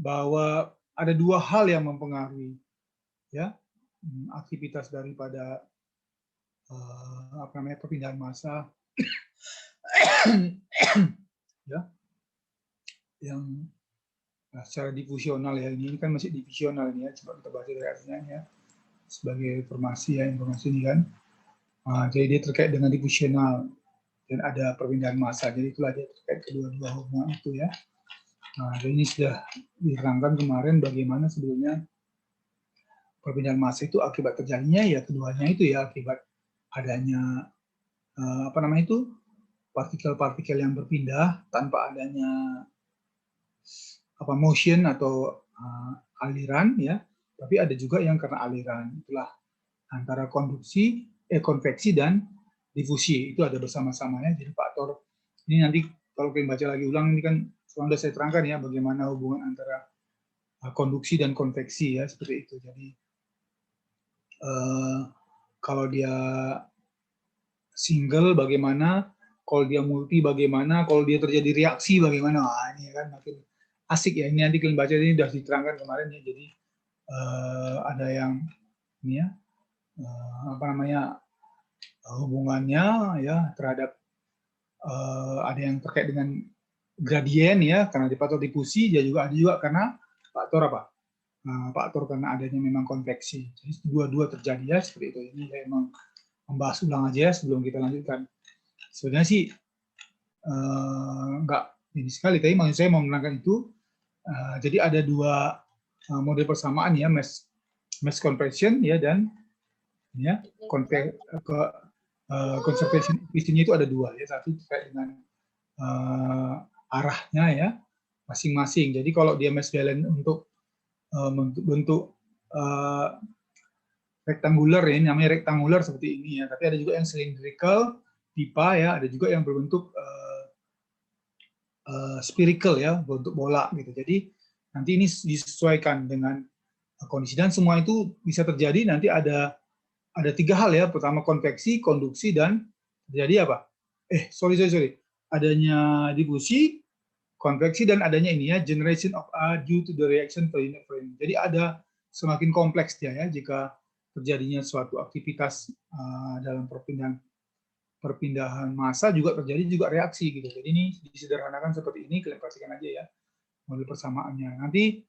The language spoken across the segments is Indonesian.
bahwa ada dua hal yang mempengaruhi ya aktivitas daripada perpindahan massa ya yang secara difusional ya, ini kan masih divisional ini ya, coba kita baca dari artinya ya sebagai informasi ini kan. Jadi dia terkait dengan difusional dan ada perpindahan massa, jadi itulah dia terkait kedua-dua hubungan itu ya. Jadi ini sudah diterangkan kemarin bagaimana sebetulnya perpindahan massa itu akibat terjadinya ya keduanya itu ya, akibat adanya partikel-partikel yang berpindah tanpa adanya motion atau aliran ya, tapi ada juga yang karena aliran. Itulah antara konveksi dan difusi itu ada bersama-sama ya. Jadi faktor ini nanti kalau kalian baca lagi ulang ini kan sudah saya terangkan ya bagaimana hubungan antara konduksi dan konveksi ya, seperti itu. Jadi kalau dia single bagaimana, kalau dia multi bagaimana, kalau dia terjadi reaksi bagaimana. Ini kan makin asik ya. Ini nanti kalian baca ini sudah diterangkan kemarin ya. Jadi ada yang ini ya hubungannya ya terhadap ada yang terkait dengan gradien ya karena faktor difusi, dia juga ada juga karena faktor faktor karena adanya memang konveksi. Jadi dua-dua terjadi ya seperti itu. Ini saya memang membahas ulang aja ya sebelum kita lanjutkan. Sebenarnya sih enggak ini sekali, tapi maksud saya mau menerangkan itu. Jadi ada dua model persamaan ya, mass conversion ya dan ya conservation efficiency itu ada dua ya, satu terkait dengan arahnya ya masing-masing. Jadi kalau dia mass balance untuk bentuk rektangular ya, namanya rektangular seperti ini ya, tapi ada juga yang cylindrical pipa ya, ada juga yang berbentuk spherical ya, bentuk bola gitu. Jadi nanti ini disesuaikan dengan kondisi dan semua itu bisa terjadi nanti ada tiga hal ya. Pertama konveksi, konduksi dan terjadi apa? Sorry. Adanya difusi, konveksi dan adanya ini ya generation of air due to the reaction per unit frame. Jadi ada semakin kompleks dia ya jika terjadinya suatu aktivitas dalam perpindahan massa juga terjadi juga reaksi gitu. Jadi ini disederhanakan seperti ini, kalian perhatikan aja ya model persamaannya. Nanti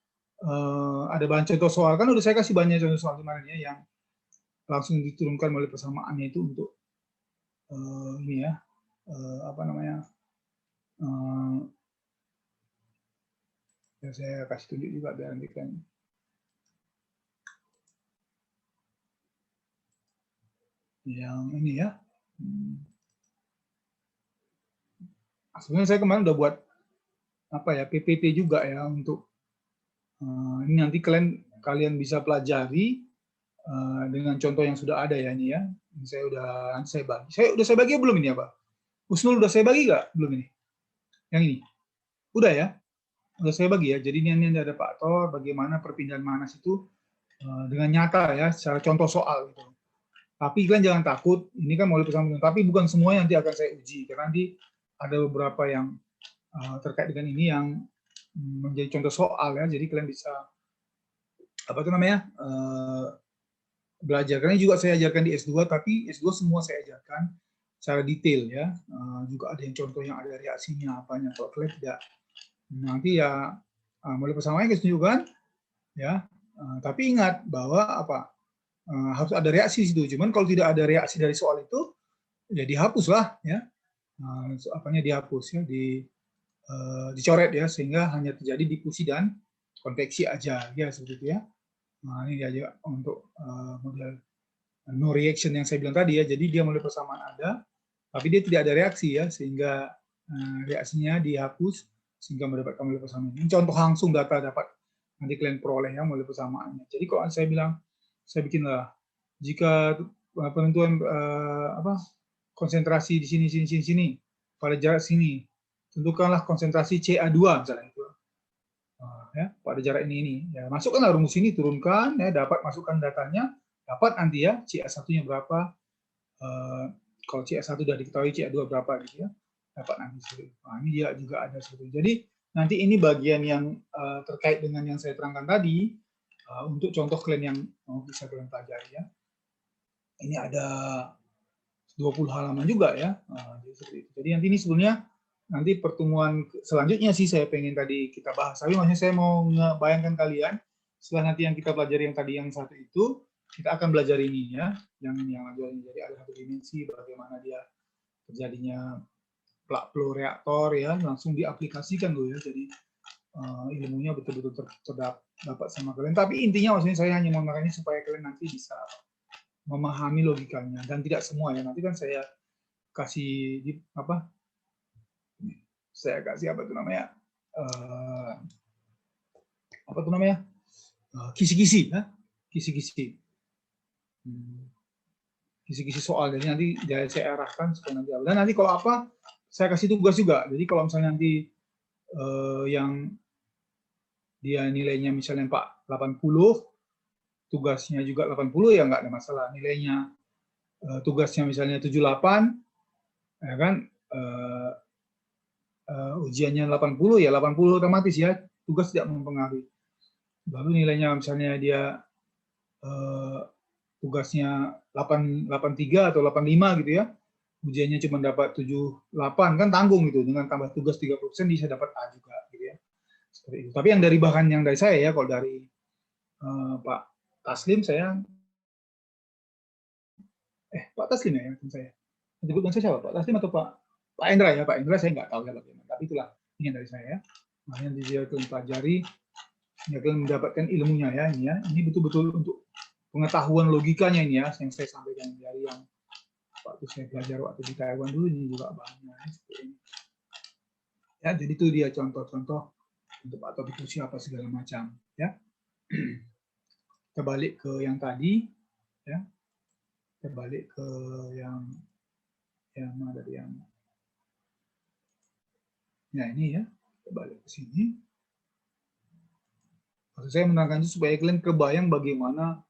ada bahan contoh soal kan udah saya kasih banyak contoh soal kemarin ya yang langsung diturunkan model persamaannya itu untuk ini ya ya saya kasih tunjuk juga biar nanti kan yang ini ya. Sebenarnya saya kemarin udah buat PPT juga ya untuk ini nanti kalian bisa pelajari dengan contoh yang sudah ada ya ini ya. Ini saya bagi. Saya bagi belum ini apa? Usnul udah saya bagi nggak belum ini? Yang ini udah ya? Udah saya bagi ya. Jadi ini ada faktor bagaimana perpindahan manas itu dengan nyata ya, secara contoh soal gitu. Tapi kalian jangan takut, ini kan model persamaan, tapi bukan semuanya nanti akan saya uji, karena nanti ada beberapa yang terkait dengan ini yang menjadi contoh soal ya, jadi kalian bisa belajar. Karena juga saya ajarkan di S2, tapi S2 semua saya ajarkan secara detail ya. Juga ada yang contoh yang ada reaksinya apanya, kalau kalian tidak nanti ya model persamaannya kita tunjukkan ya. Tapi ingat bahwa harus ada reaksi di situ. Cuman kalau tidak ada reaksi dari soal itu, ya dihapuslah ya. Dihapus ya, dicoret ya, sehingga hanya terjadi difusi dan konveksi aja ya seperti itu ya. Ini aja untuk model no reaction yang saya bilang tadi ya. Jadi dia model persamaan ada, tapi dia tidak ada reaksi ya, sehingga reaksinya dihapus sehingga mendapatkan model persamaan. Ini contoh langsung data dapat nanti kalian peroleh ya model persamaannya. Jadi kalau saya bilang saya bikinlah jika penentuan konsentrasi di sini pada jarak sini, tentukanlah konsentrasi CA2 misalnya itu. Ya, pada jarak ini ya, masukkanlah rumus ini, turunkan ya, dapat masukkan datanya, dapat nanti ya CA1-nya berapa, kalau CA1 sudah diketahui CA2 berapa gitu ya, dapat nanti. Ini dia juga ada seperti itu. Jadi nanti ini bagian yang terkait dengan yang saya terangkan tadi, untuk contoh klien yang bisa kalian pelajari ya. Ini ada 20 halaman juga ya. Jadi nanti ini sebenarnya nanti pertemuan selanjutnya sih saya pengen tadi kita bahas. Tapi maksudnya saya mau bayangkan kalian setelah nanti yang kita pelajari yang tadi yang satu itu, kita akan belajar ini ya, yang belajar ini. Jadi ada satu dimensi bagaimana dia terjadinya plug flow reaktor ya, langsung diaplikasikan dulu ya. Jadi ilmunya betul-betul terdapat sama kalian. Tapi intinya maksudnya saya hanya mau ini supaya kalian nanti bisa memahami logikanya dan tidak semua ya. Nanti kan saya kasih apa? Saya kasih apa itu namanya? Apa itu namanya? Kisi-kisi ya, kisi-kisi. Kisi-kisi soal. Jadi nanti saya arahkan supaya nanti. Dan nanti kalau apa, saya kasih tugas juga. Jadi kalau misalnya nanti yang dia nilainya misalnya 80, tugasnya juga 80 ya nggak ada masalah. Nilainya tugasnya misalnya 78, ya kan, ujiannya 80 ya 80 otomatis ya, tugas tidak mempengaruhi. Lalu nilainya misalnya dia tugasnya 83 atau 85 gitu ya, ujiannya cuma dapat 78 kan tanggung gitu, dengan tambah tugas 30% bisa dapat A juga gitu ya. Seperti itu. Tapi yang dari bahan yang dari saya ya, kalau dari Pak Taslim saya Pak Taslim ya yang saya menyebutkan saya siapa, Pak Taslim atau Pak Endra ya, Pak Endra saya nggak tahu ya bagaimana, tapi itulah ini dari saya ya. Nah, yang dia pelajari ya, kalian mendapatkan ilmunya ya, ini betul-betul untuk pengetahuan logikanya ini ya, yang saya sampaikan dari yang waktu saya belajar waktu di Taiwan dulu ini juga banyak seperti ini. Ya, jadi itu dia contoh-contoh untuk topik usia apa segala macam ya. Kita balik ke yang tadi ya. Kita balik ke yang ada yang ini ya. Kita balik ke sini. Maksud saya menerangkan itu supaya kalian kebayang bagaimana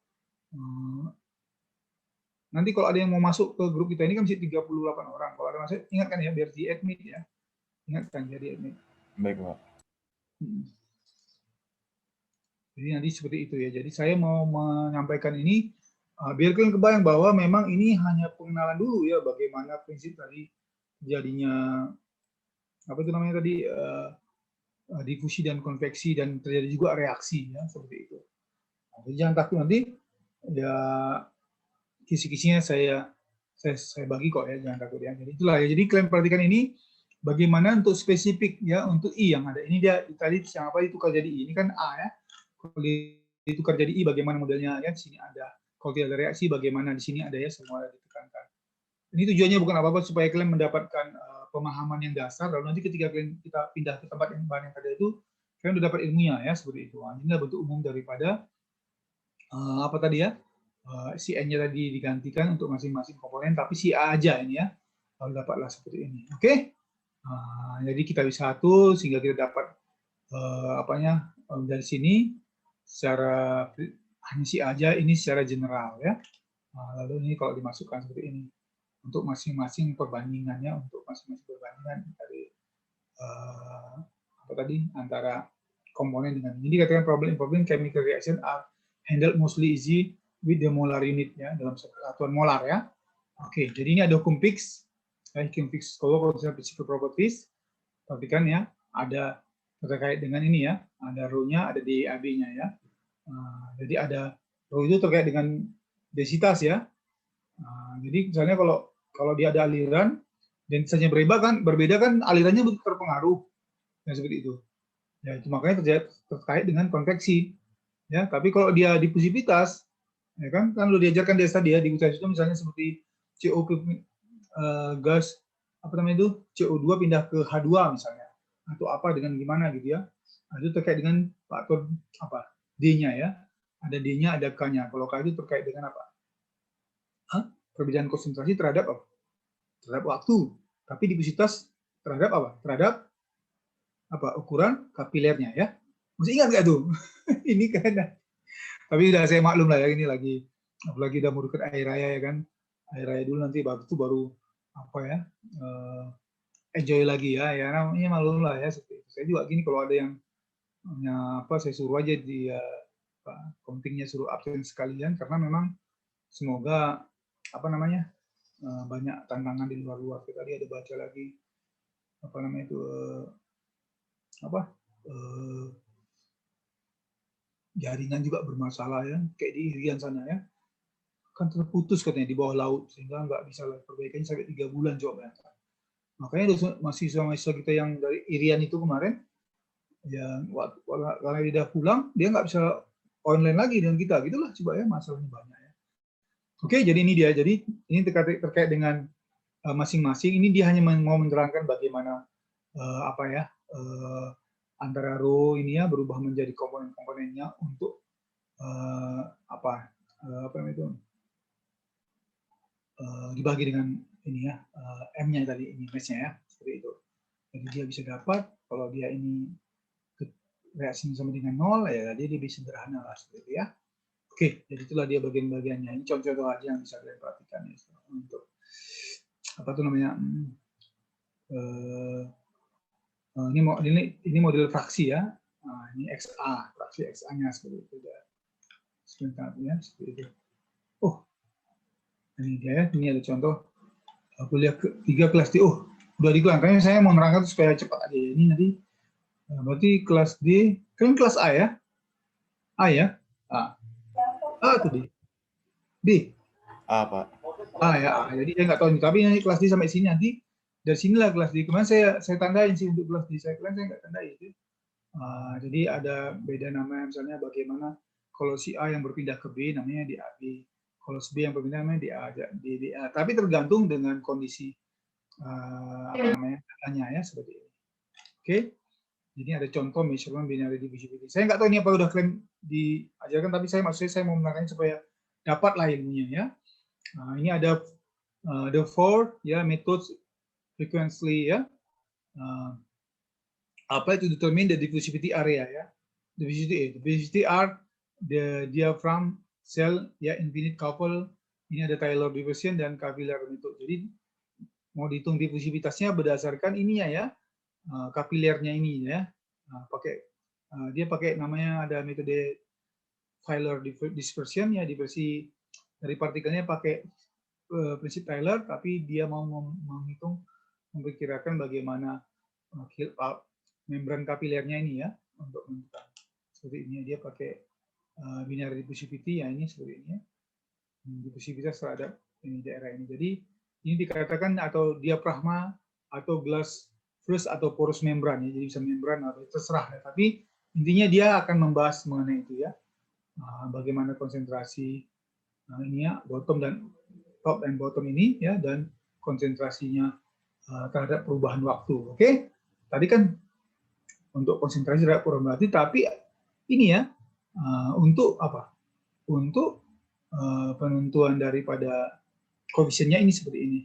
nanti kalau ada yang mau masuk ke grup kita ini kan masih 38 orang. Kalau ada masuk, ingatkan ya biar di admit ya. Ingatkan jadi admit. Baik, Pak. Jadi nanti seperti itu ya. Jadi saya mau menyampaikan ini biar kalian kebayang bahwa memang ini hanya pengenalan dulu ya, bagaimana prinsip tadi jadinya apa itu namanya tadi difusi dan konveksi dan terjadi juga reaksi ya, seperti itu. Jadi jangan takut nanti ya, kisi-kisinya saya bagi kok ya, jangan takut ya. Jadi itulah ya. Jadi kalian perhatikan ini bagaimana untuk spesifik ya, untuk I yang ada. Ini dia tadi yang apa ditukar jadi I. Ini kan A ya. Kalau ditukar jadi I bagaimana modelnya ya, di sini ada. Kalau tidak ada reaksi bagaimana, di sini ada ya, semua ditekankan. Ini tujuannya bukan apa-apa supaya kalian mendapatkan pemahaman yang dasar, lalu nanti ketika kita pindah ke tempat yang bahan yang tadi itu, kalian sudah dapat ilmunya ya, seperti itu. Ini adalah bentuk umum daripada apa tadi ya, si N-nya tadi digantikan untuk masing-masing komponen, tapi si A aja ini ya, lalu dapatlah seperti ini. Oke? Jadi kita bisa atur sehingga kita dapat dari sini secara hanya si A aja, ini secara general ya. Lalu ini kalau dimasukkan seperti ini untuk masing-masing perbandingannya, untuk masing-masing perbandingan dari apa tadi antara komponen dengan ini. Dikatakan problem chemical reaction are handled mostly easy with the molar unit ya, dalam satuan molar ya. Oke, jadi ini ada hukum fix, hukum fix kalau physical properties. Perhatikan ya, ada terkait dengan ini ya, ada rho-nya, ada DAB-nya ya. Jadi ada rho itu terkait dengan densitas ya. Jadi misalnya kalau dia ada aliran densitasnya berbeda kan alirannya terpengaruh ya, seperti itu. Ya itu makanya terkait dengan konveksi. Ya, tapi kalau dia difusivitas, ya kan lo diajarkan dari tadi ya, di usaha itu misalnya seperti CO gas apa namanya itu, CO2 pindah ke H2 misalnya, atau apa dengan gimana gitu ya. Itu terkait dengan faktor apa D-nya ya, ada D-nya, ada K-nya. Kalau K itu terkait dengan apa? Perbedaan konsentrasi terhadap apa? Terhadap waktu. Tapi difusivitas terhadap apa? Terhadap apa? Ukuran kapilernya ya. Masih ingat nggak tuh? Ini kan. Tapi udah saya maklum lah ya, ini lagi apalagi udah mau dekat air raya ya kan. Air raya dulu nanti baru apa ya? Enjoy lagi ya. Ya namanya maklum lah ya, seperti itu. Saya juga gini, kalau ada yang saya suruh aja dia kontingnya suruh absen sekalian, karena memang semoga banyak tantangan di luar-luar. Tadi ada baca lagi jaringan juga bermasalah ya, kayak di Irian sana ya, kan terputus katanya di bawah laut sehingga nggak bisa perbaikannya sampai 3 bulan coba. Makanya mahasiswa kita yang dari Irian itu kemarin, ya karena dia udah pulang, dia nggak bisa online lagi dengan kita, gitulah coba ya, masalahnya banyak ya. Oke, jadi ini dia. Jadi ini terkait dengan masing-masing. Ini dia hanya mau menerangkan bagaimana antara row ini ya berubah menjadi komponen-komponennya untuk dibagi dengan ini ya, M-nya tadi, ini mesh-nya ya, seperti itu. Jadi dia bisa dapat, kalau dia ini reaksinya sama dengan 0, ya dia lebih sederhana lah, seperti itu ya. Oke, jadi itulah dia bagian-bagiannya. Ini contoh-contoh aja yang bisa kalian perhatikan ya, untuk ini model fraksi ya. Nah, ini XA, fraksi XA-nya seperti itu ya. Sebentar ya, seperti itu. Oh, ini dia ya, ini ada contoh kuliah 3 kelas D. Oh, udah dibilang, kayaknya saya mau menerangkan supaya cepat aja. Ini nanti berarti kelas D, kan kelas A ya? A ya? A. A tuh D. D. A, Pak. A ya, A. Jadi saya nggak tahu nih, tapi ini kelas D sampai sini nanti. Dari sinilah kelas D. Kemarin saya tandain sih untuk kelas D. Saya nggak tandain itu. Jadi ada beda nama, misalnya bagaimana kalau si A yang berpindah ke B namanya di AB. Kalau si B yang berpindah namanya di A, di A. Tapi tergantung dengan kondisi datanya ya, seperti ini. Oke. Jadi ada contoh measurement binary divisibility. Saya nggak tahu ini apa udah kalian diajarkan, tapi maksudnya saya mau menerangkan supaya dapat lah ilmunya ya. Ini ada the four ya methods frequently ya. Apply to determine the diffusivity area ya. Diffusivity are the diaphragm cell ya, infinite couple. Ini ada Taylor diffusion dan capillary method. Jadi mau dihitung difusivitasnya berdasarkan ininya ya, kapilernya ini ya. Dia pakai namanya, ada metode Taylor dispersion ya, diversi dari partikelnya pakai prinsip Taylor, tapi dia mau menghitung, memperkirakan bagaimana membran kapilernya ini ya, untuk menentukan seperti ini. Dia pakai binary diffusivity ya, ini seperti ini ya, diffusivitas terhadap ini daerah ini. Jadi ini dikatakan atau diaphragma atau glass flush atau porous membran ya, jadi bisa membran atau terserah ya. Tapi intinya dia akan membahas mengenai itu ya, bagaimana konsentrasi ini ya, bottom dan top dan bottom ini ya, dan konsentrasinya terhadap perubahan waktu. Oke, tadi kan untuk konsentrasi terhadap perubahan waktu, tapi ini ya untuk apa? Untuk penentuan daripada koefisiennya ini seperti ini.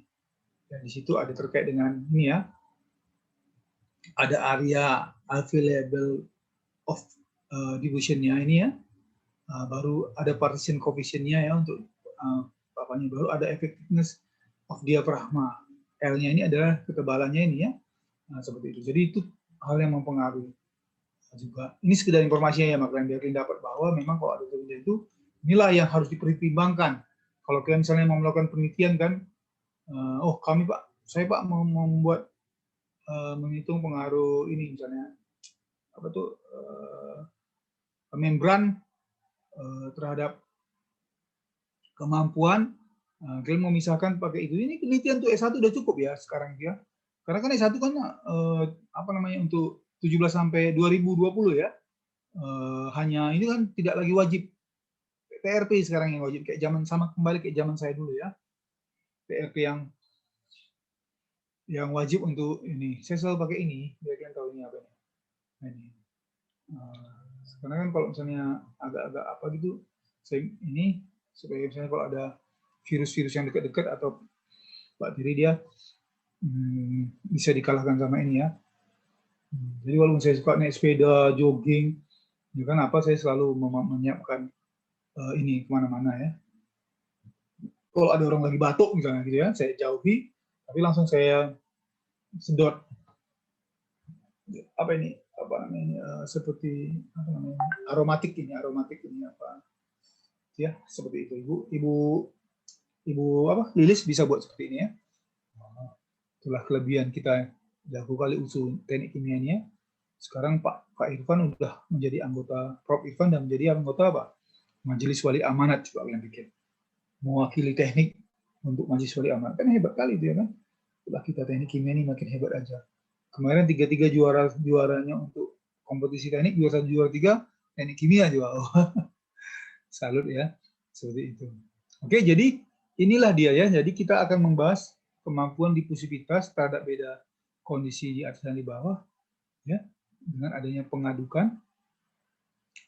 Dan di situ ada terkait dengan ini ya, ada area available of diffusion-nya ini ya, baru ada partition coefficient-nya ya, untuk baru ada effectiveness of diaphragma. L-nya ini adalah ketebalannya ini ya, seperti itu. Jadi itu hal yang mempengaruhi juga. Ini sekedar informasinya ya, makanya biar kalian dapat bahwa memang kalau ada terjadi itu, inilah yang harus dipertimbangkan. Kalau kalian misalnya mau melakukan penelitian kan, saya Pak mau membuat menghitung pengaruh ini misalnya membran terhadap kemampuan, kalian mau misalkan pakai itu. Ini penelitian untuk S1 udah cukup ya sekarang ya. Karena kan S1 kan untuk 17 sampai 2020 ya. Hanya ini kan tidak lagi wajib PRP sekarang yang wajib, kayak kembali kayak zaman saya dulu ya. PRP yang wajib untuk ini. Saya selalu pakai ini, biar kalian tahu ini apa ya. Ini. Karena kan kalau misalnya agak-agak apa gitu, saya ini supaya misalnya kalau ada virus-virus yang dekat-dekat atau bakteri, dia bisa dikalahkan sama ini ya. Jadi walaupun saya suka naik sepeda, jogging, ya kan saya selalu menyiapkan ini kemana-mana ya. Kalau ada orang lagi batuk misalnya gitu ya, saya jauhi, tapi langsung saya sedot apa namanya seperti apa namanya aromatik ini apa ya seperti itu ibu apa Lilis bisa buat seperti ini ya. Itulah kelebihan kita jago kali usul teknik kimianya. Sekarang Pak Irfan udah menjadi anggota Prof Irfan dan menjadi anggota apa Majelis Wali Amanat, coba kalian pikir mewakili teknik untuk Majelis Wali Amanat kan hebat kali itu ya kan. Setelah kita teknik kimia ini makin hebat aja. Kemarin 3-3 juaranya untuk kompetisi teknik, juara 3 teknik kimia juga. Salut ya, seperti itu. Oke, jadi inilah dia ya. Jadi kita akan membahas kemampuan difusivitas terhadap beda kondisi di atas dan di bawah, ya, dengan adanya pengadukan.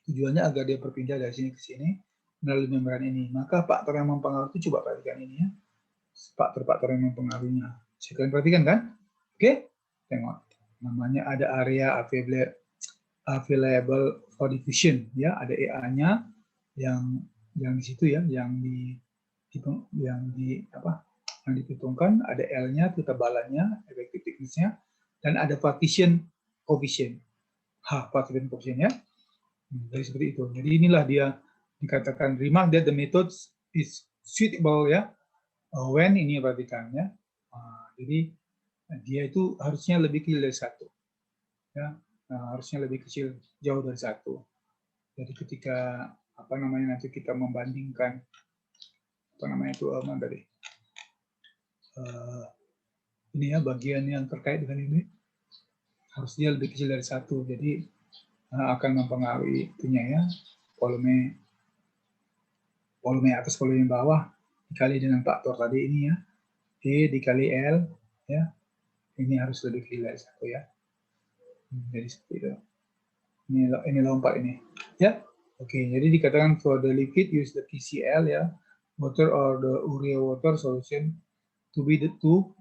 Tujuannya agar dia berpindah dari sini ke sini melalui membran ini. Maka faktor yang mempengaruhi itu coba perhatikan ini ya. Faktor-faktor yang mempengaruhinya. Kalian perhatikan kan? Oke, tengok. Namanya ada area available for diffusion ya, ada EA-nya yang di situ ya, yang diperhitungkan, ada L-nya, ketebalannya, effective thickness-nya, dan ada partition coefficient. Partition coefficient ya. Jadi seperti itu. Jadi inilah dia dikatakan remark that the method is suitable ya. When ini perhatikan ya. Jadi dia itu harusnya lebih kecil dari 1. Ya, harusnya lebih kecil jauh dari 1. Jadi ketika nanti kita membandingkan ini ya bagian yang terkait dengan ini harusnya lebih kecil dari 1. Jadi akan mempengaruhi itunya ya volume atas volume bawah dikali dengan faktor tadi ini ya. E dikali L ya, ini harus lebih kecil dari 1 ya. Jadi seperti itu. Ini lompat ini ya. Oke, jadi dikatakan for the liquid use the TCl ya, water or the urea water solution to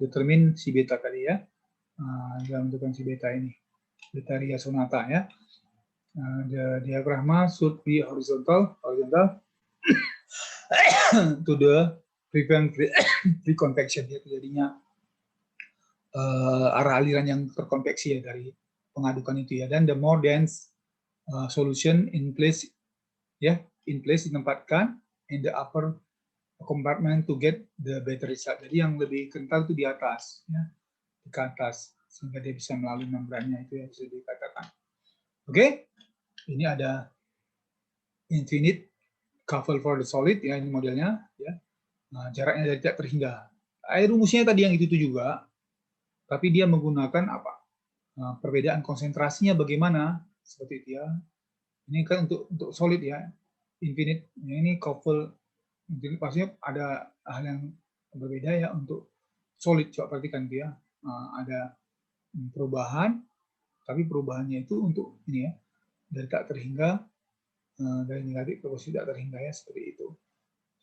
determine si beta tadi ya. Dalam menentukan si beta ini, beta Ria sonata ya. The diaphragma should be horizontal to the prevent free convection ya, terjadinya arah aliran yang terkonveksi ya dari pengadukan itu ya. Dan the more dense solution in place ditempatkan in the upper compartment to get the better result. Jadi yang lebih kental itu di atas ya, ke atas sehingga dia bisa melalui membrannya, itu yang bisa dikatakan. Oke, ini ada infinite couple for the solid ya, ini modelnya ya. Jaraknya dari tidak terhingga. Rumusnya tadi yang itu juga, tapi dia menggunakan apa? Perbedaan konsentrasinya bagaimana? Seperti itu ya. Ini kan untuk solid ya, infinite. Ini couple, maksudnya ada hal yang berbeda ya untuk solid. Coba perhatikan dia, ada perubahan, tapi perubahannya itu untuk ini ya, dari tak terhingga, dari negatif ke positif tak terhingga ya, seperti itu.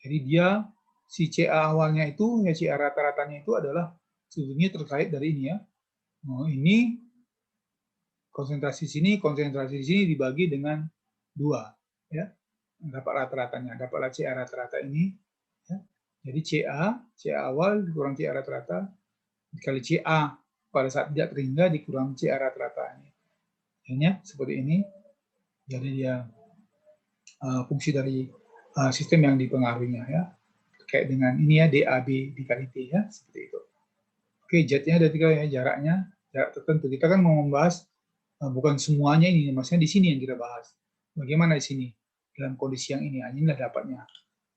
Jadi dia si CA awalnya itu ya, CA rata-ratanya itu adalah sebetulnya terkait dari ini ya. Ini konsentrasi sini dibagi dengan 2 ya. Dapat rata-ratanya, dapatlah CA rata-rata ini ya. Jadi CA awal dikurang CA rata-rata dikali CA pada saat tidak terhingga dikurang CA rata-rata ini. Ya, seperti ini. Jadi dia fungsi dari sistem yang dipengaruhinya ya. Terkait dengan ini ya, DAB dikali T ya, seperti itu. Oke, jetnya ada 3 ya, jarak tertentu. Kita kan mau membahas bukan semuanya ini, maksudnya di sini yang kita bahas. Bagaimana di sini dalam kondisi yang ini, inilah dapatnya.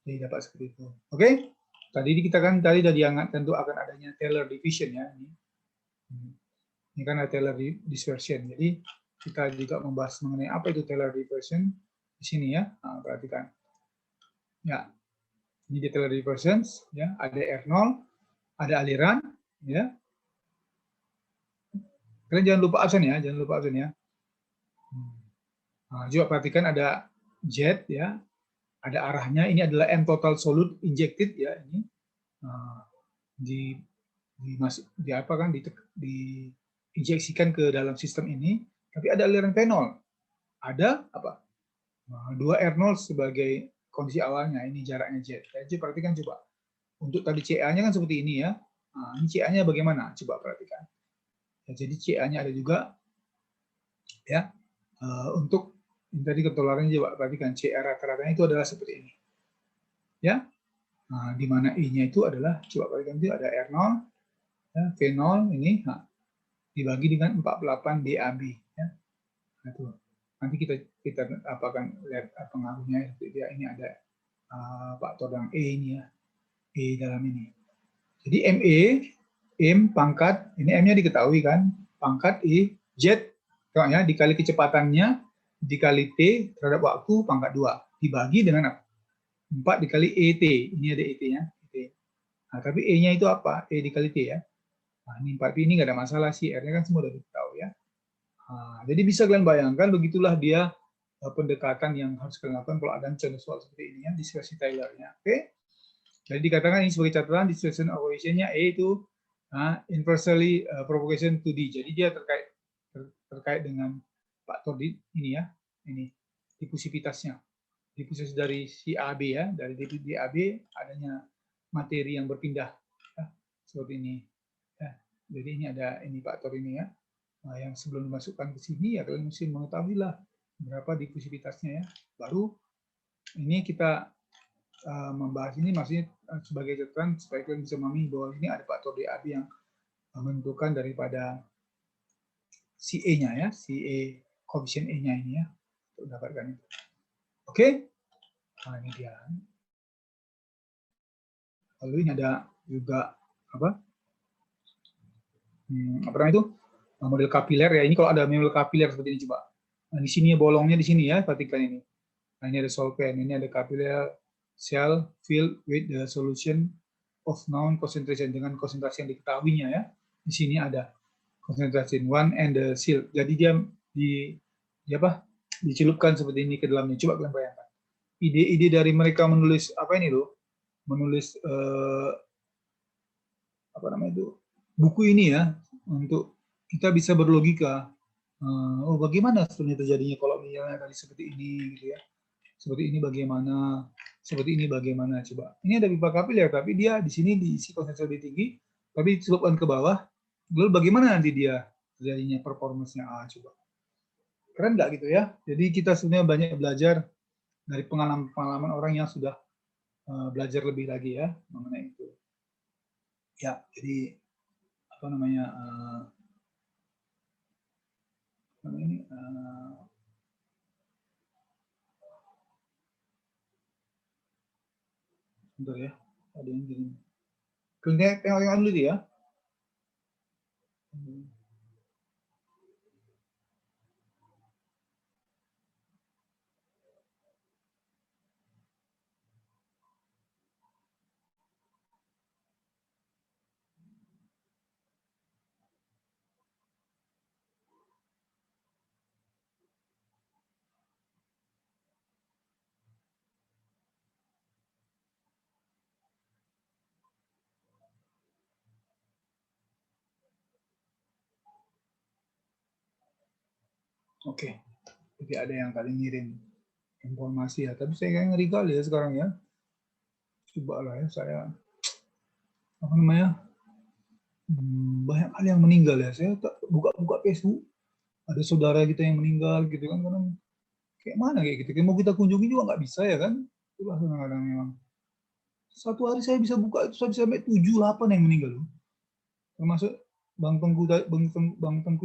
Jadi dapat seperti itu. Oke, tadi kita kan sudah dianggap tentu akan adanya Taylor division ya. Ini kan ada Taylor dispersion. Jadi kita juga membahas mengenai apa itu Taylor dispersion di sini ya. Perhatikan. Ya, ini di Taylor dispersion ya. Ada R0, ada aliran ya. Kalian jangan lupa absen ya, juga perhatikan ada jet ya, ada arahnya. Ini adalah M total solute injected ya, ini diinjeksikan ke dalam sistem ini. Tapi ada aliran fenol, ada apa? 2 R0 sebagai kondisi awalnya. Ini jaraknya jet. Jadi perhatikan coba. Untuk tadi CA-nya kan seperti ini ya. Ini CA-nya bagaimana? Coba perhatikan. Ya, jadi CA-nya ada juga ya. Untuk tadi ketularannya coba perhatikan CR rata-ratanya itu adalah seperti ini, ya. Nah, di mana I-nya itu adalah coba perhatikan itu ada R0, ya, V0 ini dibagi dengan 48 DAB, ya. Nah, itu. Nanti kita akan lihat pengaruhnya. Dia ini ada faktor yang E ini ya, E dalam ini. Jadi ME, M pangkat, ini M-nya diketahui kan, pangkat I, Z, ya, dikali kecepatannya, dikali T terhadap waktu pangkat 2, dibagi dengan 4 dikali ET, ini ada ET-nya. Nah, tapi E-nya itu apa? E dikali T ya. Nah, ini 4 ini nggak ada masalah sih, R-nya kan semua udah diketahui ya. Nah, jadi bisa kalian bayangkan, begitulah dia pendekatan yang harus kalian lakukan kalau ada contoh soal seperti ini ya, diskresi Taylor-nya. Oke? Jadi dikatakan ini sebagai catatan dispersion operation-nya E itu inversely propagation to D. Jadi dia terkait dengan faktor D ini ya, ini difusivitasnya. Difusivitas dari si AB ya, dari DAB adanya materi yang berpindah ya, seperti ini. Ya, jadi ini ada ini faktor ini ya. Nah, yang sebelum dimasukkan ke sini ya kalian mesti mengetahui lah berapa difusivitasnya ya. Baru ini kita membahas ini maksudnya sebagai catatan supaya kalian bisa memahami bahwa ini ada faktor DAB yang menentukan daripada si E-nya ya, si E, koefisien E-nya ini ya, untuk mendapatkan itu. Oke, nah ini dia. Lalu ini ada juga apa namanya itu model kapiler ya. Ini kalau ada model kapiler seperti ini coba. Nah, di sini bolongnya di sini ya, perhatikan ini. Nah, ini ada solvent, ini ada capillary cell filled with the solution of known concentration dengan konsentrasi yang diketahuinya ya. Di sini ada konsentrasi one and the seal. Jadi dia dicelupkan seperti ini ke dalamnya. Coba kalian bayangkan. Ide-ide dari mereka menulis apa ini loh? Menulis apa namanya itu? Buku ini ya untuk kita bisa berlogika. Oh bagaimana sebenarnya terjadinya kalau misalnya tadi seperti ini gitu ya. Seperti ini bagaimana, seperti ini bagaimana, coba. Ini ada pipa kapiler, tapi dia di sini diisi konsentrasi lebih tinggi, tapi dicelupkan ke bawah, lalu bagaimana nanti dia terjadinya performance-nya? Coba. Keren nggak gitu ya? Jadi kita sebenarnya banyak belajar dari pengalaman-pengalaman orang yang sudah belajar lebih lagi ya mengenai itu. Ya, jadi apa namanya? Ini bentar ya, ada yang gini. Kalian tengok dulu ya. Oke, jadi ada yang kali ngirim informasi ya, tapi saya kayak ngeri kali ya sekarang ya. Coba lah ya saya apa namanya banyak hal yang meninggal ya. Saya buka Facebook ada saudara kita yang meninggal gitu kan, kadang kayak mana kayak gitu. Kayak mau kita kunjungi juga nggak bisa ya kan. Itulah kadang-kadang memang. Satu hari saya bisa buka itu saya bisa sampai 7-8 yang meninggal loh. Termasuk Bang Tengku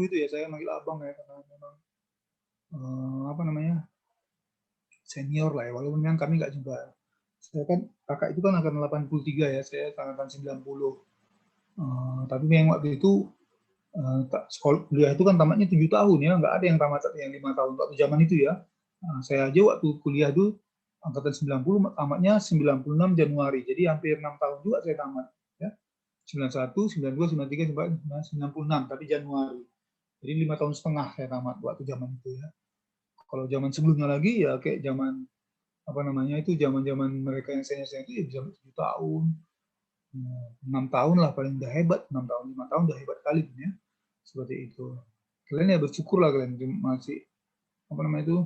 itu ya, saya manggil abang ya karena memang apa namanya senior lah ya, walaupun memang kami nggak jumpa. Saya kan kakak itu kan angkatan 83 ya, saya angkatan 90. Tapi memang waktu itu sekolah kuliah itu kan tamatnya 7 tahun ya, nggak ada yang tamat yang 5 tahun waktu zaman itu ya. Saya aja waktu kuliah dulu angkatan 90 tamatnya 96 Januari, jadi hampir 6 tahun juga saya tamat ya. 91, 92, 93, 96 tapi Januari. Jadi 5 tahun setengah saya tamat waktu zaman itu ya. Kalau zaman sebelumnya lagi ya kayak zaman apa namanya itu zaman-zaman mereka yang senior itu ya bisa 7 tahun. 6 tahun lah paling udah hebat, 6 tahun, 5 tahun udah hebat kali ya. Seperti itu. Kalian ya bersyukur lah kalian masih apa namanya itu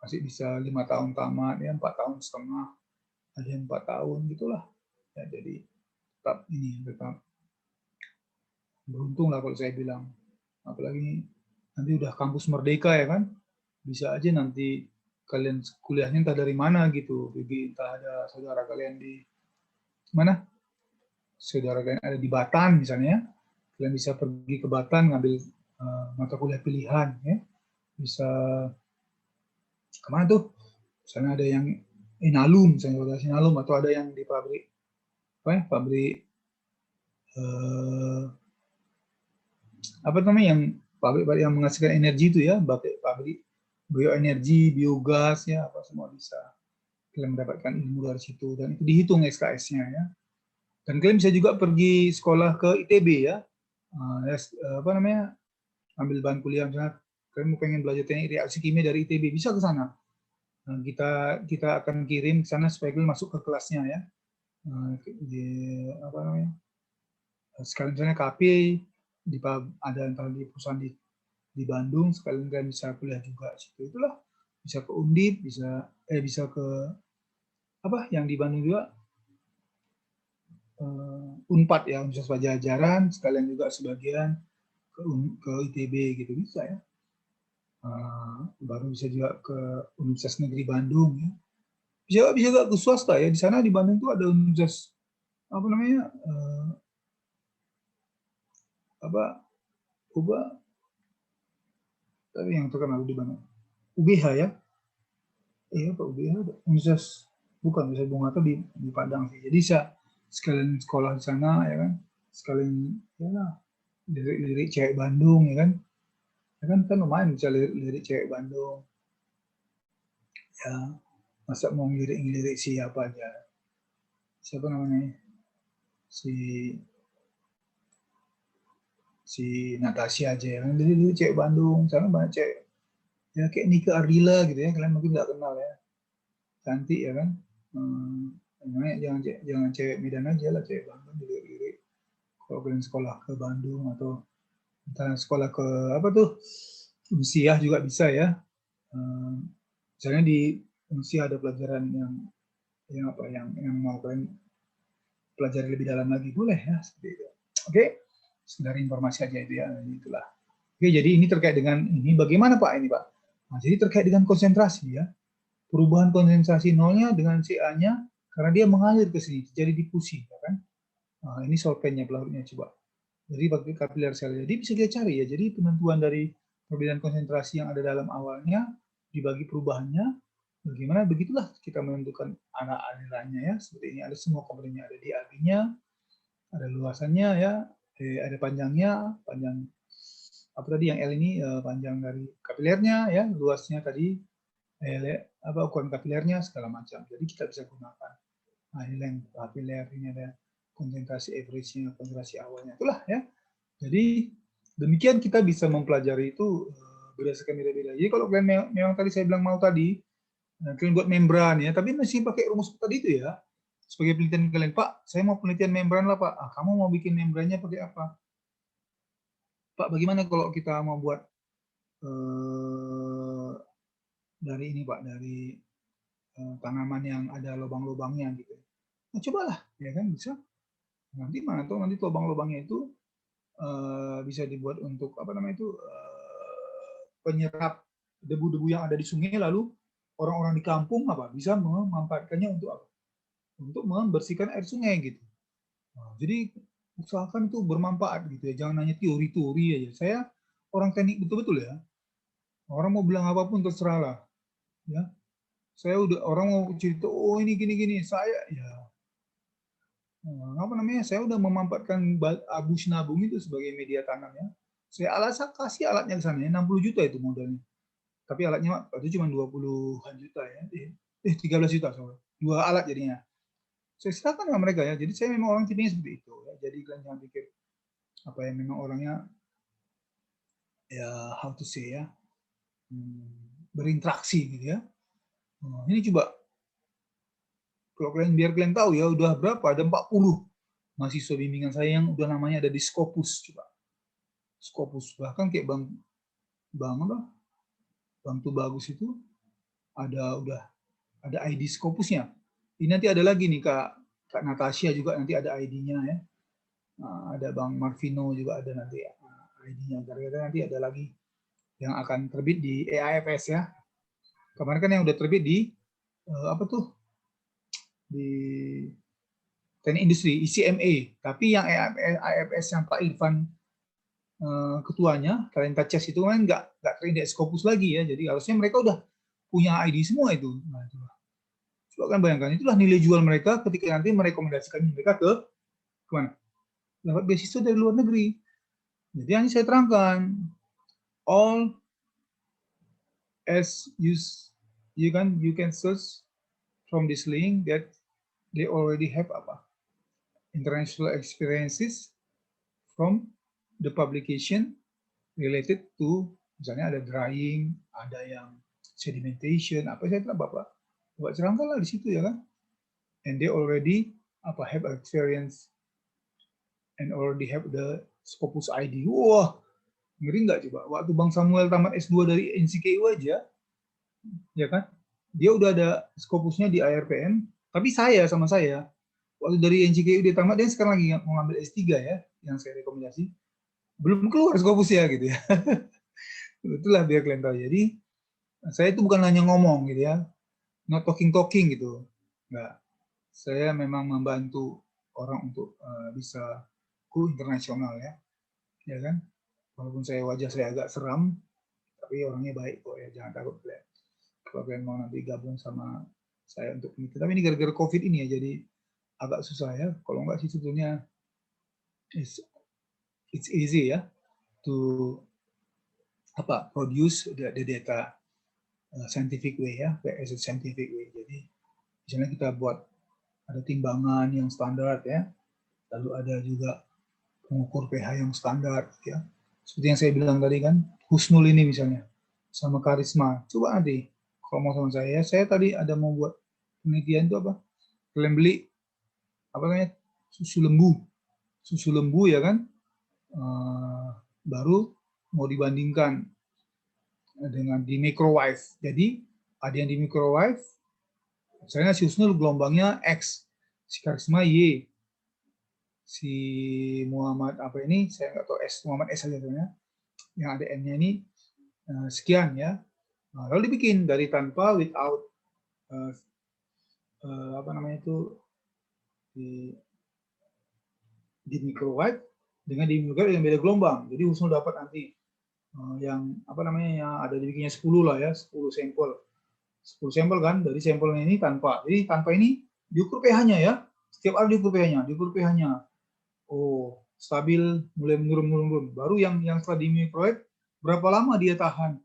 masih bisa 5 tahun tamat ya, 4 tahun setengah, ada yang 4 tahun gitulah. Ya, jadi tetap beruntung lah kalau saya bilang. Apalagi nanti udah kampus merdeka ya kan, bisa aja nanti kalian kuliahnya entah dari mana gitu, entah ada saudara kalian di mana, saudara kalian ada di Batan misalnya, kalian bisa pergi ke Batan ngambil mata kuliah pilihan ya, bisa kemana tuh, misalnya ada yang Inalum, misalnya Inalum, atau ada yang di pabrik apa ya, pabrik apa namanya, yang pabrik yang menghasilkan energi itu ya, pabrik bioenergi, biogas ya, apa semua bisa kalian mendapatkan ilmu dari situ, dan itu dihitung SKS-nya ya. Dan kalian bisa juga pergi sekolah ke ITB ya, apa namanya, ambil bahan kuliah, misalnya kalian mau pengen belajar teknik reaksi kimia dari ITB, bisa ke sana. Nah, kita akan kirim ke sana supaya kalian masuk ke kelasnya ya. Di apa namanya, sekalian misalnya KP ada entah di perusahaan di Bandung, sekalian kalian bisa kuliah juga situ. Itulah, bisa ke Undip, bisa ke apa yang di Bandung juga, Unpad ya, Universitas Pajajaran, sekalian juga sebagian ke ITB gitu bisa ya. Baru bisa juga ke Universitas Negeri Bandung ya. Bisa juga ke swasta ya. Di sana di Bandung tuh ada universitas apa namanya, UBA, tapi yang terkenal di Bandung, UBH ya. Pak UBH ada Universitas, bukan Universitas Bung Hatta di Padang sih. Jadi bisa sekalian sekolah di sana ya kan, sekalian ya lirik cewek Bandung ya kan. Ya kan lumayan bisa lirik cewek Bandung. Ya, masa mau ngelirik siapa aja. Siapa namanya? Si Natasha aja ya kan. Lirik cewek Bandung, sana banyak cewek. Ya kayak Nika Ardila gitu ya, kalian mungkin nggak kenal ya. Cantik ya kan. Jangan cewek Medan aja lah, cewek Bandung lirik. Kalau kalian sekolah ke Bandung atau entah sekolah ke apa tuh, Unsiah juga bisa ya. Misalnya di Unsiah ada pelajaran yang mau kalian pelajari lebih dalam lagi, boleh ya seperti itu. Oke, sekedar informasi aja itu ya, itulah. Oke, jadi ini terkait dengan ini bagaimana Pak ini Pak? Nah, jadi terkait dengan konsentrasi ya, perubahan konsentrasi nolnya dengan CA-nya karena dia mengalir ke sini, jadi difusi ya kan? Nah, ini solventnya pelarutnya coba. Jadi bagi kapiler sel, jadi bisa kita cari ya. Jadi penentuan dari perbedaan konsentrasi yang ada dalam awalnya dibagi perubahannya, bagaimana begitulah kita menentukan alirannya ya. Seperti ini ada semua komponennya, ada di AB-nya, ada luasannya ya, ada panjangnya, panjang apa tadi yang L ini panjang dari kapilernya ya, luasnya tadi ukuran kapilernya segala macam. Jadi kita bisa gunakan length kapiler, ini ada konsentrasi average-nya, konsentrasi awalnya, itulah ya. Jadi demikian kita bisa mempelajari itu berdasarkan beda-beda. Jadi kalau kalian memang tadi saya bilang mau tadi, kalian buat membran ya, tapi masih pakai rumus tadi itu ya. Sebagai penelitian kalian, Pak, saya mau penelitian membran lah Pak. Kamu mau bikin membrannya pakai apa? Pak, bagaimana kalau kita mau buat dari ini Pak, dari tanaman yang ada lubang-lubangnya gitu. Nah, cobalah, ya kan bisa. Nanti mana tuh nanti lubang-lubangnya itu bisa dibuat untuk apa namanya itu penyerap debu-debu yang ada di sungai, lalu orang-orang di kampung bisa memanfaatkannya untuk apa? Untuk membersihkan air sungai gitu. Nah, jadi usahakan itu bermanfaat gitu ya, jangan hanya teori-teori aja. Saya orang teknik betul-betul ya. Orang mau bilang apapun terserah lah. Ya. Saya orang mau cerita oh ini gini-gini, saya ya apa namanya? Saya udah memanfaatkan abu sinabung itu sebagai media tanam ya. Saya kasih alatnya ke sana ya, 60 juta itu modalnya. Tapi alatnya itu cuma 20-an juta ya. 13 juta soalnya. 2 alat jadinya. Saya silakan sama mereka ya. Jadi saya memang orang tipenya seperti itu ya. Jadi kalian jangan pikir apa yang memang orangnya ya how to say ya. Berinteraksi gitu ya. Ini coba kalau biar kalian tahu ya udah berapa, ada 40 mahasiswa bimbingan saya yang udah namanya ada di Scopus coba. Scopus bahkan kayak Bang tuh bagus itu udah ada ID Scopusnya. Ini nanti ada lagi nih Kak Natasha juga nanti ada ID-nya ya. Ada Bang Marvino juga ada nanti ID-nya. Karena nanti ada lagi yang akan terbit di EAFS ya. Kemarin kan yang udah terbit di apa tuh, di teknik industri ICMA, tapi yang EAFS yang Pak Irfan ketuanya, Talenta Chess itu kan nggak terindeks Scopus lagi ya, jadi harusnya mereka udah punya ID semua itu. Nah, itu. Coba kan bayangkan, itulah nilai jual mereka ketika nanti merekomendasikan mereka ke kemana? Dapat beasiswa dari luar negeri. Jadi yang saya terangkan, all as you can search from this link that they already have apa? International experiences from the publication related to, misalnya ada drying, ada yang sedimentation, apa saya tahu Bapak cerangkan lah di situ ya kan, and they already have experience and already have the Scopus ID. Wah, ngeri nggak coba? Waktu Bang Samuel tamat S2 dari NCKU aja, ya kan, dia udah ada Scopusnya di IRPN, tapi sama saya, waktu dari NCKU dia tamat, dia sekarang lagi mau ngambil S3 ya, yang saya rekomendasi, belum keluar Scopusnya gitu ya. Itulah biar kalian tahu. Jadi saya itu bukan hanya ngomong gitu ya, not talking gitu, enggak. Saya memang membantu orang untuk bisa go internasional ya kan. Walaupun wajah saya agak seram, tapi orangnya baik kok ya, jangan takut kalian. Kalau kalian mau nanti gabung sama saya untuk ini, tapi ini gara-gara COVID ini ya, jadi agak susah ya. Kalau enggak sih sebetulnya it's easy ya to produce the data scientific way ya, as a scientific way. Jadi misalnya kita buat ada timbangan yang standar ya, lalu ada juga pengukur pH yang standar ya. Seperti yang saya bilang tadi kan, Husnul ini misalnya sama Karisma. Coba nanti kalau mau sama saya tadi ada mau buat penelitian itu apa? Kalian beli apa namanya? Susu lembu ya kan? Baru mau dibandingkan dengan di microwave. Jadi ada yang di microwave, misalnya si Husnul gelombangnya X, si Karisma Y, si Muhammad apa ini, saya nggak tahu S, Muhammad S saja sebenarnya, yang ada N-nya ini sekian ya. Nah, lalu dibikin dari tanpa, without apa namanya itu di microwave, dengan di microwave yang beda gelombang. Jadi Husnul dapat nanti yang apa namanya, yang ada dibikinnya 10 lah ya, 10 sampel kan, dari sampelnya ini tanpa. Jadi tanpa ini diukur pH-nya ya, setiap hari diukur pH-nya. Oh, stabil, mulai menurun. Baru yang setelah di microwave, berapa lama dia tahan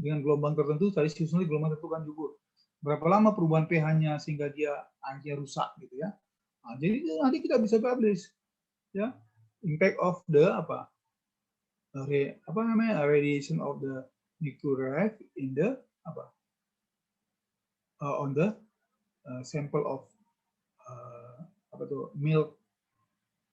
dengan gelombang tertentu, tadi si Husnul gelombang tertentu kan diukur. Berapa lama perubahan pH-nya sehingga dia akhirnya rusak gitu ya. Nah, jadi nanti kita bisa publish ya, impact of the radiation of the microwave in the on the sample of milk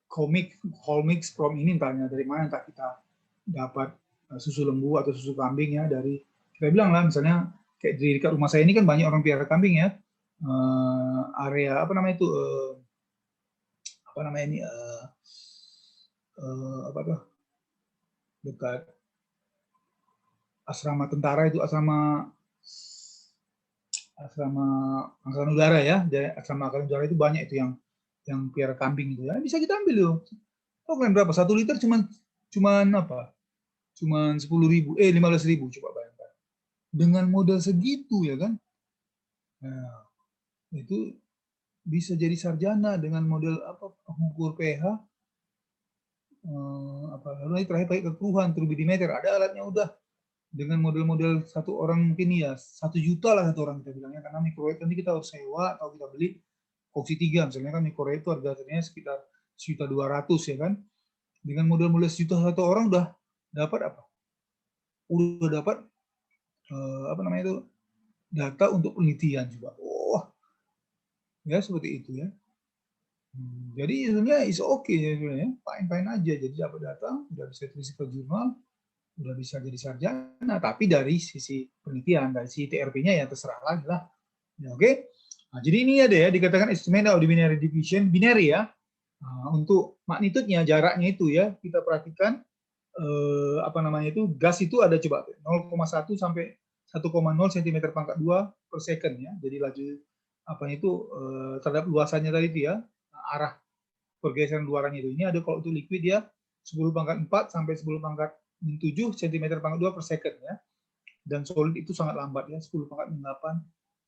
whole mix from ini, entahnya dari mana, entah kita dapat susu lembu atau susu kambing ya, dari kita bilang lah misalnya kayak di dekat rumah saya ini kan banyak orang piara kambing ya, area dekat asrama tentara itu, asrama angkatan udara ya, asrama angkatan udara itu banyak itu yang piara kambing itu ya, bisa kita ambil loh. Oh, kan berapa? 1 liter cuman 10.000, 15.000, coba bayangkan. Dengan modal segitu ya kan. Nah, itu bisa jadi sarjana dengan model pengukur pH. Lalu terakhir pakai kekeruhan, turbidimeter, ada alatnya udah. Dengan model-model satu orang mungkin ya 1 juta lah satu orang kita bilangnya, karena microwave nanti kita harus sewa atau kita beli Koksi 3 misalnya kan, microwave itu harganya sekitar 1.200.000 ya kan. Dengan model-model 1 juta satu orang udah dapat udah dapat data untuk penelitian juga. Ya seperti itu ya. Jadi sebenarnya is okay ya, sebenarnya fine aja. Jadi dapat data, udah bisa tulis ke jurnal, udah bisa jadi sarjana, tapi dari sisi penelitian, dari sisi TRP-nya ya terserah lagi lah. Ya, oke. Nah, jadi ini ada ya, dikatakan estimate of the binary division, binary ya. Nah, untuk magnitude-nya, jaraknya itu ya, kita perhatikan apa namanya itu gas itu ada coba 0,1 sampai 1,0 cm pangkat 2 per second ya. Jadi laju apa itu terhadap luasannya tadi itu ya, arah pergeseran luarannya itu. Ini ada kalau itu liquid ya 10 pangkat 4 sampai 10 pangkat 7 cm pangkat 2 per second ya. Dan solid itu sangat lambat ya 10 pangkat 8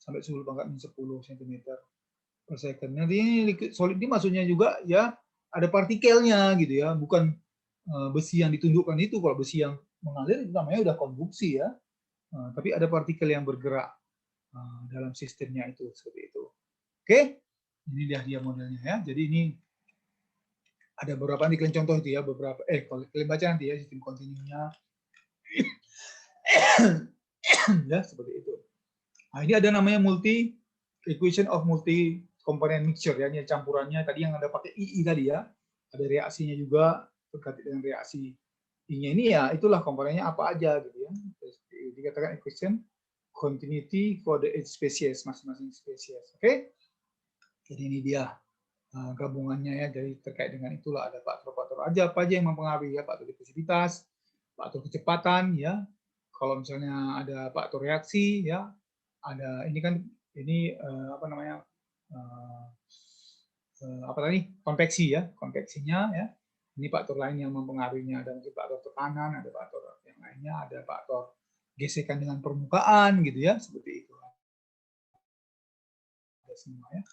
sampai 10 pangkat 10 cm per second. Nanti ini liquid solid ini maksudnya juga ya ada partikelnya gitu ya, bukan besi yang ditunjukkan itu. Kalau besi yang mengalir itu namanya udah konduksi ya. Tapi ada partikel yang bergerak dalam sistemnya itu seperti itu. Oke, ini dia modelnya ya. Jadi ini ada beberapa nih kalian contoh itu ya, beberapa kalau kalian baca nanti ya sistem kontinunya ya seperti itu. Nah, ini ada namanya multi equation of multi component mixture ya, ini campurannya tadi yang ada pakai II tadi ya. Ada reaksinya juga terkait dengan reaksi I-nya ini ya, itulah komponennya apa aja gitu ya. Dikatakan equation continuity for the each species, masing-masing spesies. Oke. Jadi ini dia gabungannya ya, jadi terkait dengan itulah ada faktor-faktor apa aja yang mempengaruhi ya, faktor diffusivitas, faktor kecepatan ya. Kalau misalnya ada faktor reaksi ya, ada ini kan ini apa namanya apa tadi konveksi ya, konveksinya ya. Ini faktor lain yang mempengaruhinya, ada mungkin faktor tekanan, ada faktor yang lainnya, ada faktor gesekan dengan permukaan gitu ya, seperti itu. Ada semua ya.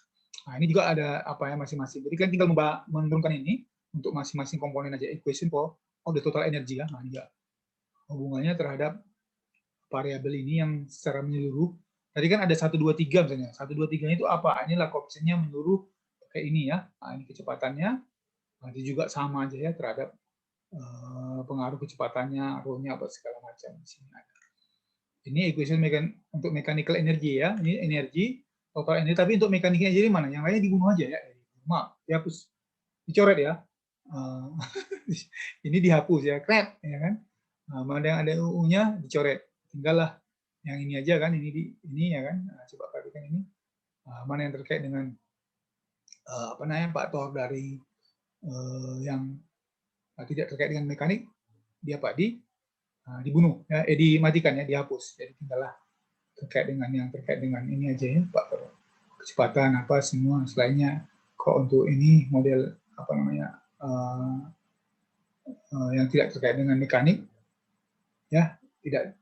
Nah, ini juga ada apa ya masing-masing. Jadi kan tinggal menurunkan ini untuk masing-masing komponen aja, equation for the total energy ya. Nah, juga hubungannya terhadap variabel ini yang secara menyeluruh. Tadi kan ada 1 2 3 misalnya. 1 2 3 itu apa? Inilah koefisiennya menyeluruh kayak ini ya. Nah, ini kecepatannya. Nah, itu juga sama aja ya terhadap pengaruh kecepatannya, rho-nya apa segala macam di sini ada. Ini equation untuk mechanical energy ya. Ini energi total energi, tapi untuk mekaniknya jadi mana? Yang lainnya dibunuh aja ya. Maaf, dihapus, dicoret ya. Ini dihapus ya, crap ya kan. Nah, mana yang ada UU-nya dicoret. Tinggallah yang ini aja kan, ini ya kan. Nah, coba perhatikan ini. Mana yang terkait dengan apa namanya faktor dari yang tidak terkait dengan mekanik, dia Pak dibunuh ya, dimatikan ya, dihapus. Jadi tinggallah terkait dengan yang terkait dengan ini aja ya, faktor kecepatan apa semua selainnya. Kok untuk ini model apa namanya yang tidak terkait dengan mekanik ya tidak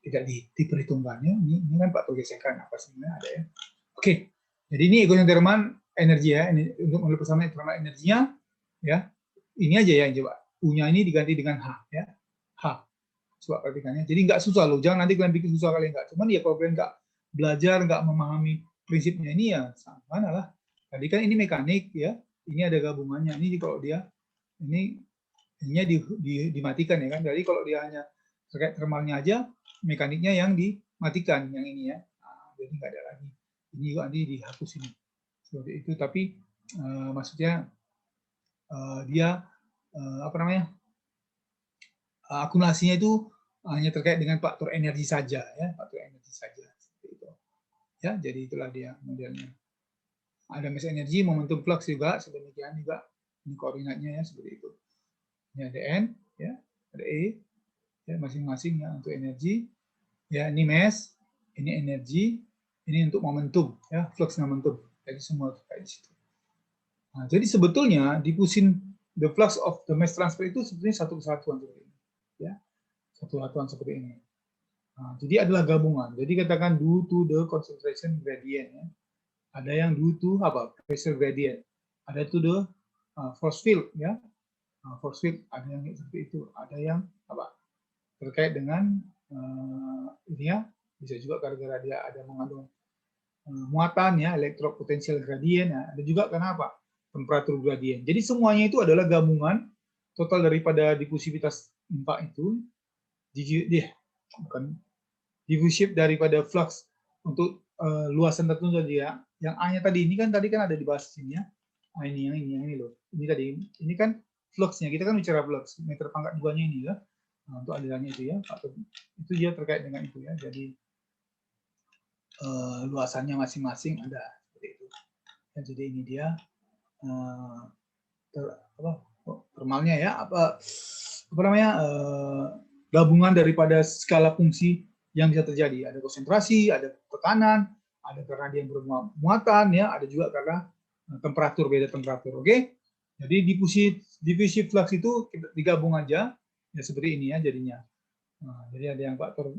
diperhitungkannya. Ini kan faktor gesekan apa sebenarnya ada ya. Oke, jadi ini equation energi ya, ini untuk model persamaan termal energinya ya. Ini aja ya, coba U-nya ini diganti dengan H ya, H. Coba perhatikannya. Jadi nggak susah loh, jangan nanti kalian bikin susah kalian nggak. Cuman ya kalau kalian nggak belajar, nggak memahami prinsipnya ini ya sama lah. Tadi kan ini mekanik ya, ini ada gabungannya. Ini kalau dia ini ininya dimatikan ya kan. Jadi kalau dia hanya terkait termalnya aja, mekaniknya yang dimatikan yang ini ya. Nah, jadi nggak ada lagi. Ini juga nanti dihapus ini seperti itu. Tapi maksudnya dia apa namanya akumulasinya itu hanya terkait dengan faktor energi saja ya, faktor energi saja seperti itu ya. Jadi itulah dia modelnya. Ada mass energi, momentum flux juga sedemikian juga, ini koordinatnya ya seperti itu. Ini ada N ya, ada E ya, masing-masing ya untuk energi ya. Ini mass, ini energi, ini untuk momentum ya, flux momentum. Jadi semua terkait di situ. Nah, jadi sebetulnya dipusin the flux of the mass transfer itu sebetulnya satu kesatuan seperti ini ya, satu satuan seperti ini. Nah, jadi adalah gabungan. Jadi katakan due to the concentration gradient ya. Ada yang due to apa? Pressure gradient. Ada to the force field ya. Force field ada yang seperti itu. Ada yang apa? Terkait dengan ini ya. Bisa juga gara-gara dia ada mengandung muatan ya, electropotential gradient ya. Ada juga kenapa? Temperatur gradient. Jadi semuanya itu adalah gabungan total daripada diffusivitas impak itu bukan diffusive daripada flux untuk luasan tertentu dia. Yang A-nya tadi ini kan ada dibahas sini ya. Nah, ini yang ini loh. Ini tadi ini kan fluxnya. Kita kan bicara flux meter pangkat 2-nya ini ya. Nah, untuk alirannya itu ya. Itu dia terkait dengan itu ya. Jadi luasannya masing-masing ada seperti itu. Ya, jadi ini dia termalnya ya, apa apa namanya gabungan daripada skala fungsi yang bisa terjadi. Ada konsentrasi, ada tekanan, ada karena dia bermuatan, ya, ada juga karena temperatur, beda temperatur. Oke, jadi diffusive flux itu digabung aja, ya seperti ini ya jadinya. Nah, jadi ada yang faktor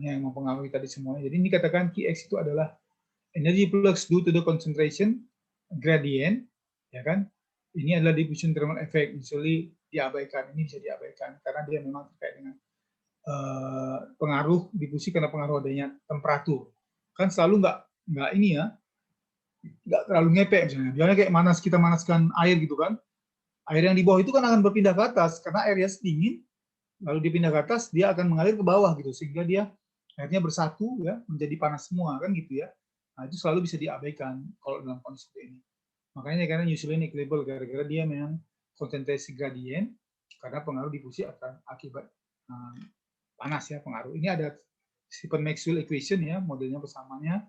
yang mempengaruhi tadi semuanya. Jadi ini katakan Qx itu adalah energy flux due to the concentration gradient, ya kan? Ini adalah diffusion thermal effect, usually diabaikan. Ini bisa diabaikan karena dia memang terkait dengan pengaruh difusi karena pengaruh adanya temperatur. Kan selalu nggak ini ya, nggak terlalu ngepek misalnya. Biasanya kayak kita manaskan air gitu kan. Air yang di bawah itu kan akan berpindah ke atas karena airnya dingin, lalu dipindah ke atas, dia akan mengalir ke bawah gitu sehingga dia akhirnya bersatu ya menjadi panas semua kan gitu ya. Nah, itu selalu bisa diabaikan kalau dalam kondisi seperti ini. Makanya karena usually negligible gara-gara dia memang konsentrasi gradient karena pengaruh difusi akan akibat panas ya pengaruh. Ini ada Stephen Maxwell equation ya, modelnya persamanya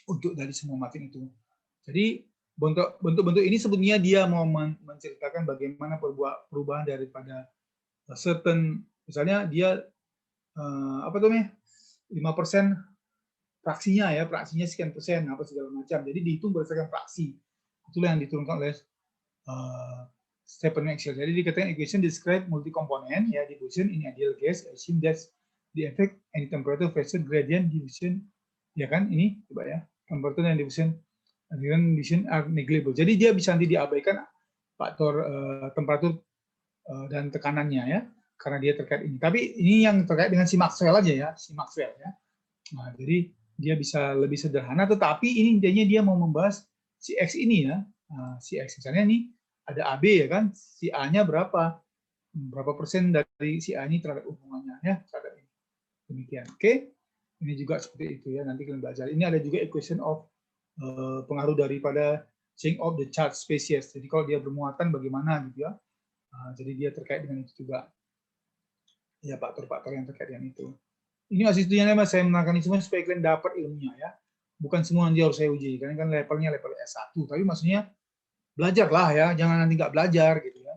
untuk dari semua muffin itu. Jadi bentuk-bentuk ini sebenarnya dia mau menceritakan bagaimana perubahan daripada certain, misalnya dia apa tuh 5% fraksinya ya, fraksinya sekian persen apa segala macam. Jadi dihitung berdasarkan fraksi. Itulah yang diturunkan oleh Stephen Maxwell. Jadi dikatakan equation describe multi-component ya, diffusion in ideal case assume that the effect any temperature pressure gradient diffusion, ya kan ini coba ya, temperature and diffusion are negligible. Jadi dia bisa nanti diabaikan faktor temperatur dan tekanannya ya, karena dia terkait ini. Tapi ini yang terkait dengan si Maxwell aja ya, si Maxwell ya. Nah, jadi dia bisa lebih sederhana, tetapi ini intinya dia mau membahas si X ini ya. Nah, si X misalnya nih ada AB ya kan, si A-nya berapa persen dari si A ini terhadap hubungannya ya, terhadap ini. Demikian. Oke. Ini juga seperti itu ya, nanti kalian belajar. Ini ada juga equation of pengaruh daripada change of the charge species. Jadi kalau dia bermuatan bagaimana gitu ya. Jadi dia terkait dengan itu juga. Ya, faktor-faktor yang terkait dengan itu. Ini masih setuju mas, saya menerangkan ini semua supaya kalian dapat ilmunya ya. Bukan semua nanti harus saya uji, karena kan levelnya level S1. Tapi maksudnya belajarlah ya, jangan nanti nggak belajar gitu ya.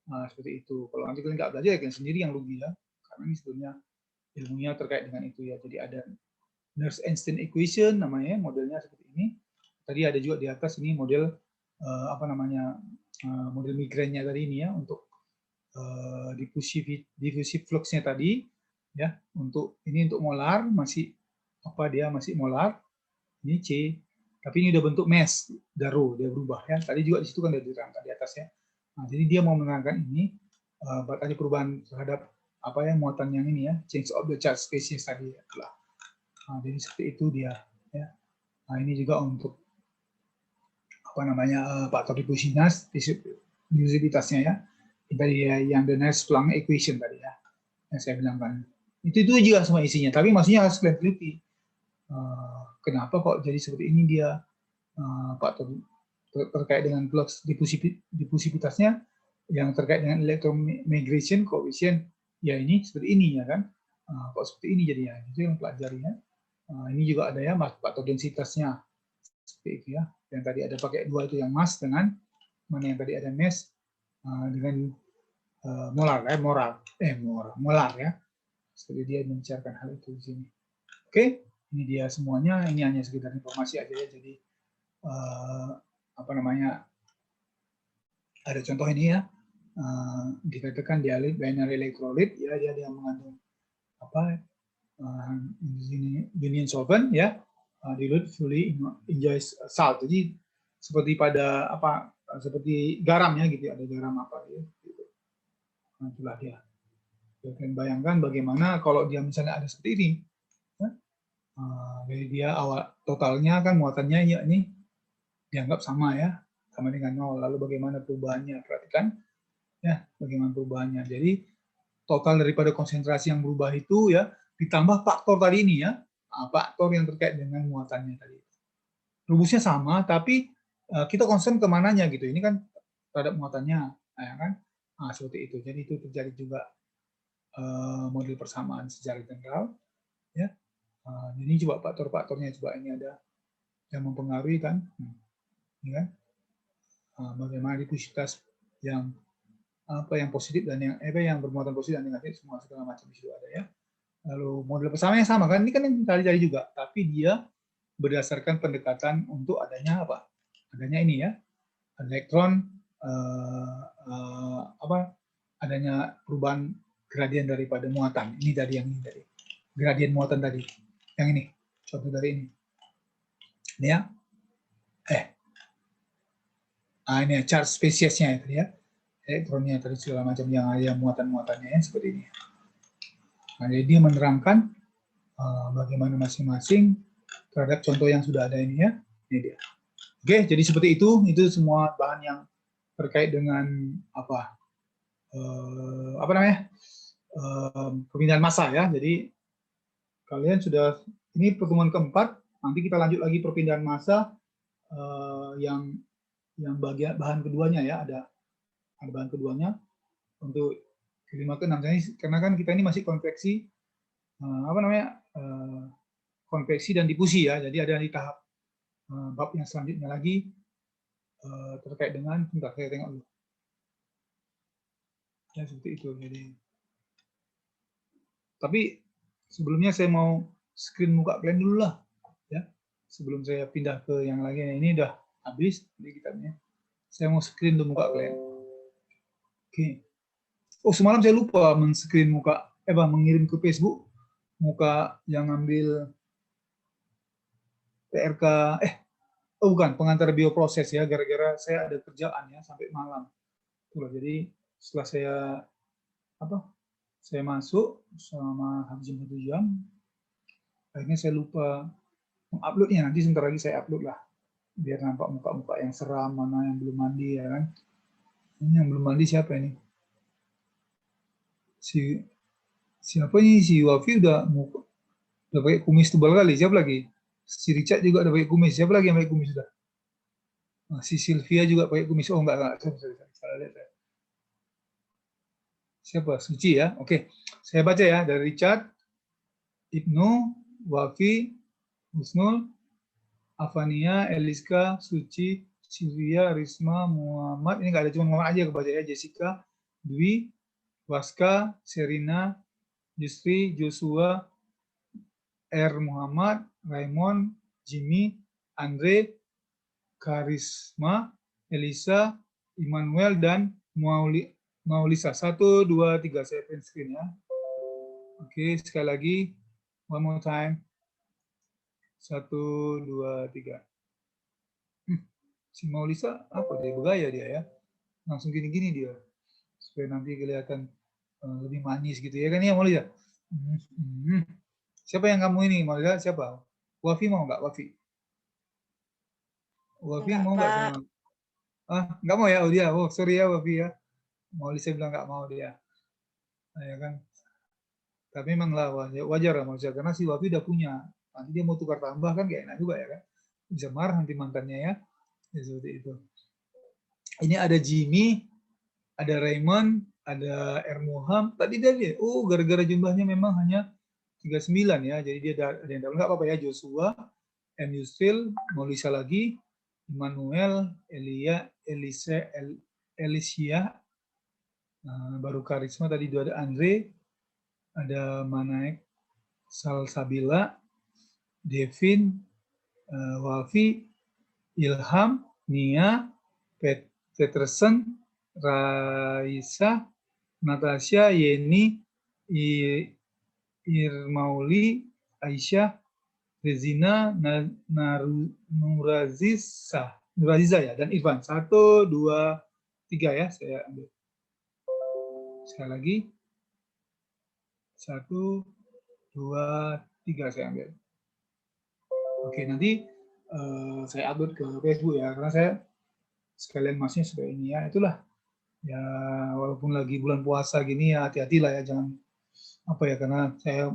Nah, seperti itu. Kalau nanti kalian nggak belajar, ya kalian sendiri yang rugi ya. Karena ini sebenarnya ilmunya terkait dengan itu ya. Jadi ada Nernst-Einstein equation namanya, modelnya seperti ini. Tadi ada juga di atas ini model apa namanya model migrainnya tadi ini ya, untuk diffusive fluxnya tadi ya, untuk ini untuk molar masih dia masih molar, ini C, tapi ini udah bentuk mesh Darrow, dia berubah ya. Tadi juga di situ kan udah diterangkan di atas ya. Nah, jadi dia mau menerangkan ini ada perubahan terhadap apa ya, muatan yang ini ya, change of the charge species tadi ya. Nah, jadi seperti itu dia ya. Nah, ini juga untuk apa namanya faktor diffusivitasnya ya. Tadi ya, yang the Nernst-Planck equation tadi ya, yang saya bilang kan. Itu juga semua isinya, tapi maksudnya harus kalian teliti. Kenapa kok jadi seperti ini dia faktor terkait dengan flux diffusivitasnya yang terkait dengan electromigration coefficient ya, ini seperti ini ya kan, kok seperti ini jadinya, itu yang pelajari ya. Ini juga ada ya faktor densitasnya seperti itu ya, yang tadi ada pakai dua itu yang mass dengan mana yang tadi ada mass dengan molar ya. Seperti dia membicarakan hal itu di sini. Oke, ini dia semuanya. Ini hanya sekedar informasi aja ya. Jadi apa namanya, ada contoh ini ya. Dikatakan dialit binary electrolyte ya, dia mengandung apa di sini union solvent ya, dilute fully enjoys salt. Jadi seperti pada apa, seperti garam ya gitu, ada garam apa ya gitu. Nah, itulah dia. Kalian bayangkan bagaimana kalau dia misalnya ada seperti ini ya? Jadi dia awal totalnya kan muatannya ya ini dianggap sama ya, sama dengan 0. Lalu bagaimana perubahannya, perhatikan ya bagaimana perubahannya. Jadi total daripada konsentrasi yang berubah itu ya, ditambah faktor tadi ini ya, faktor yang terkait dengan muatannya tadi. Rumusnya sama, tapi kita concern kemananya gitu. Ini kan terhadap muatannya, ya kan? Nah, seperti itu. Jadi itu terjadi juga model persamaan secara general. Ya, ini coba faktor-faktornya coba, ini ada yang mempengaruhi kan, ini kan, bagaimana diffusivitas yang apa yang positif dan yang bermuatan positif dan negatif, semua segala macam di situ ada ya. Lalu model pesamanya sama kan, ini kan yang tadi juga, tapi dia berdasarkan pendekatan untuk adanya apa? Adanya ini ya, elektron adanya perubahan gradien daripada muatan. Ini tadi yang ini tadi. Gradien muatan tadi. Yang ini, contoh dari ini. Ini ya. Ini ya, chart spesiesnya itu ya. Elektronnya tadi segala macam yang ada muatan-muatannya ya, seperti ini. Nah, jadi dia menerangkan bagaimana masing-masing terhadap contoh yang sudah ada ini ya. Ini dia. Oke, jadi seperti itu semua bahan yang terkait dengan apa namanya perpindahan massa ya. Jadi kalian sudah, ini pertemuan keempat, nanti kita lanjut lagi perpindahan massa yang bagian bahan keduanya ya, ada bahan keduanya untuk kelima ke enam, karena kan kita ini masih konveksi konveksi dan difusi ya. Jadi ada di tahap bab yang selanjutnya lagi terkait dengan, bentar saya tengok dulu. Ya seperti itu. Jadi, tapi sebelumnya saya mau screen muka kalian dulu lah, ya. Sebelum saya pindah ke yang lagi, ini udah habis di kitabnya. Saya mau screen dulu muka kalian. Oke. Oh, semalam saya lupa men-screen muka, mengirim ke Facebook muka yang ngambil PRK, bukan, pengantar bioproses ya, gara-gara saya ada kerjaan ya sampai malam. Itulah, jadi setelah saya masuk selama habis 1 jam, akhirnya saya lupa menguploadnya. Nanti sebentar lagi saya upload lah, biar nampak muka-muka yang seram, mana yang belum mandi ya kan. Ini yang belum mandi siapa ini? Siapa ini? Si Wafi udah pakai kumis tebal kali. Siapa lagi? Si Richard juga udah pakai kumis. Siapa lagi yang pakai kumis sudah? Nah, si Sylvia juga pakai kumis. Oh enggak. Salah lihat saya. Siapa? Suci ya. Oke. Saya baca ya, dari Richard, Ibnu, Wafi, Husnul, Afania, Eliska, Suci, Sylvia, Risma, Muhammad. Ini nggak ada, cuma Muhammad aja kebaca ya. Jessica, Dwi, Waska, Serina, Yusri, Joshua, R. Muhammad, Raymond, Jimmy, Andre, Karisma, Elisa, Immanuel, dan Maulisa. 1, 2, 3. Saya print screen ya. Oke, sekali lagi. One more time. 1, 2, 3. Si Maulisa apa dia? Bergaya dia ya. Langsung gini-gini dia. Supaya nanti kelihatan lebih manis gitu ya kan ya Maulisa? Siapa yang kamu ini Maulisa? Siapa? Wafi mau nggak? Wafi mau nggak sama? Nggak mau ya? Oh dia. Oh sorry ya Wafi ya. Maulisa bilang nggak mau dia. Nah, ya kan? Tapi memang lah wajar lah Maulisa, karena si Wafi udah punya. Nanti dia mau tukar tambah kan gak enak juga ya kan? Bisa marah nanti mantannya ya. Ya seperti itu. Ini ada Jimmy, ada Raymond, ada Ermuham. Tadi dia lihat, gara-gara jumlahnya memang hanya 39 ya. Jadi dia ada yang double, nggak apa-apa ya. Joshua, M. Yusril, Maulisa lagi, Immanuel, Alicia, baru Karisma, tadi itu ada Andre, ada Manaek, Salsabila, Devin, Wafi, Ilham, Nia, Peterson, Raisa, Natasha, Yeni, Irmauli, Aisyah, Rezina, Nuraziza ya, dan Irfan. 1, 2, 3 ya, saya ambil. Sekali lagi. 1, 2, 3 saya ambil. Oke, nanti saya upload ke Facebook ya, karena saya sekalian masnya seperti ini ya. Itulah ya, walaupun lagi bulan puasa gini ya, hati-hatilah ya, jangan karena saya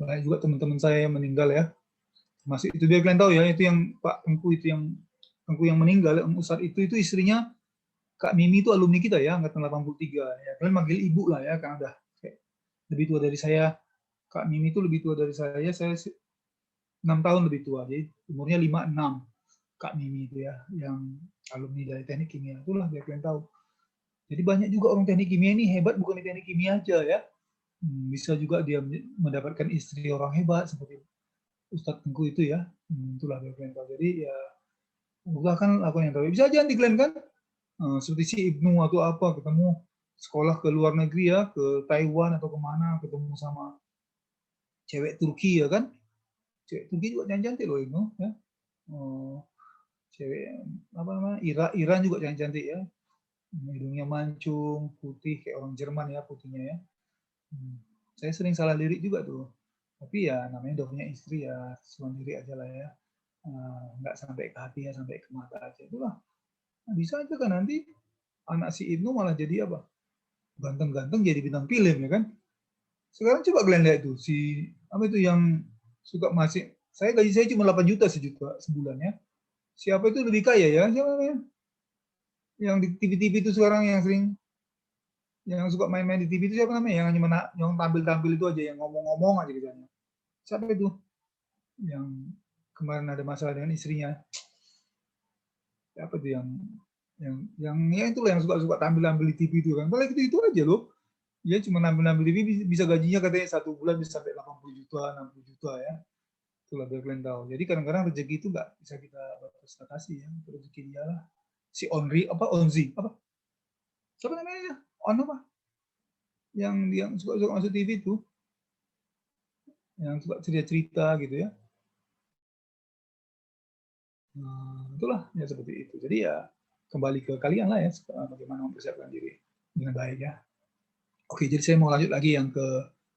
banyak juga teman-teman saya yang meninggal ya. Masih itu biar kalian tahu ya, itu yang Pak Tengku yang meninggal, Ustadz itu istrinya Kak Mimi itu alumni kita ya, angkatan 83 ya. Kalian manggil ibu lah ya, karena udah lebih tua dari saya. Kak Mimi itu lebih tua dari saya 6 tahun lebih tua, jadi umurnya 56. Kak Mimi itu ya, yang alumni dari teknik kimia. Itulah biar kalian tahu. Jadi banyak juga orang teknik kimia ini hebat bukan di teknik kimia aja ya. Bisa juga dia mendapatkan istri orang hebat seperti Ustadz Tengku itu ya. Itulah Glenn tahu. Jadi ya Allah kan aku yang tahu. Bisa aja nanti Glenn kan seperti si Ibnu atau apa ketemu sekolah ke luar negeri ya, ke Taiwan atau kemana ketemu sama cewek Turki ya kan. Cewek Turki juga cantik loh Ibnu ya. Cewek apa namanya Iran juga cantik ya. Hidungnya mancung, putih kayak orang Jerman ya putihnya ya. Saya sering salah lirik juga tuh. Tapi ya namanya udah punya istri ya, cuma lirik aja lah ya. Nggak sampai ke hati ya, sampai ke mata aja. Itulah. Nah, bisa aja kan nanti anak si Ibnu malah jadi apa? Ganteng-ganteng jadi bintang film ya kan. Sekarang coba kalian lihat tuh si apa itu yang suka masih gaji saya cuma 8 juta sebulan ya. Siapa itu lebih kaya ya? Siapa namanya? Yang di TV-TV itu sekarang yang sering yang suka main-main di TV itu siapa namanya? Yang tampil-tampil itu aja yang ngomong-ngomong aja gitu. Siapa itu? Yang kemarin ada masalah dengan istrinya. Siapa itu yang itulah yang suka tampil-tampil di TV itu kan. Paling itu aja loh. Dia cuma nampil-nampil TV bisa gajinya katanya 1 bulan bisa sampai 80 juta, 60 juta ya. Itulah biar kalian tahu. Jadi kadang-kadang rezeki itu nggak bisa kita batasi ya. Rezeki dia lah. Si Onzi apa? Siapa namanya? Apa? Yang suka masuk TV itu. Yang suka cerita-cerita gitu ya. Itulah ya seperti itu. Jadi ya kembali ke kalian lah ya bagaimana mempersiapkan diri dengan baik ya. Oke, jadi saya mau lanjut lagi yang ke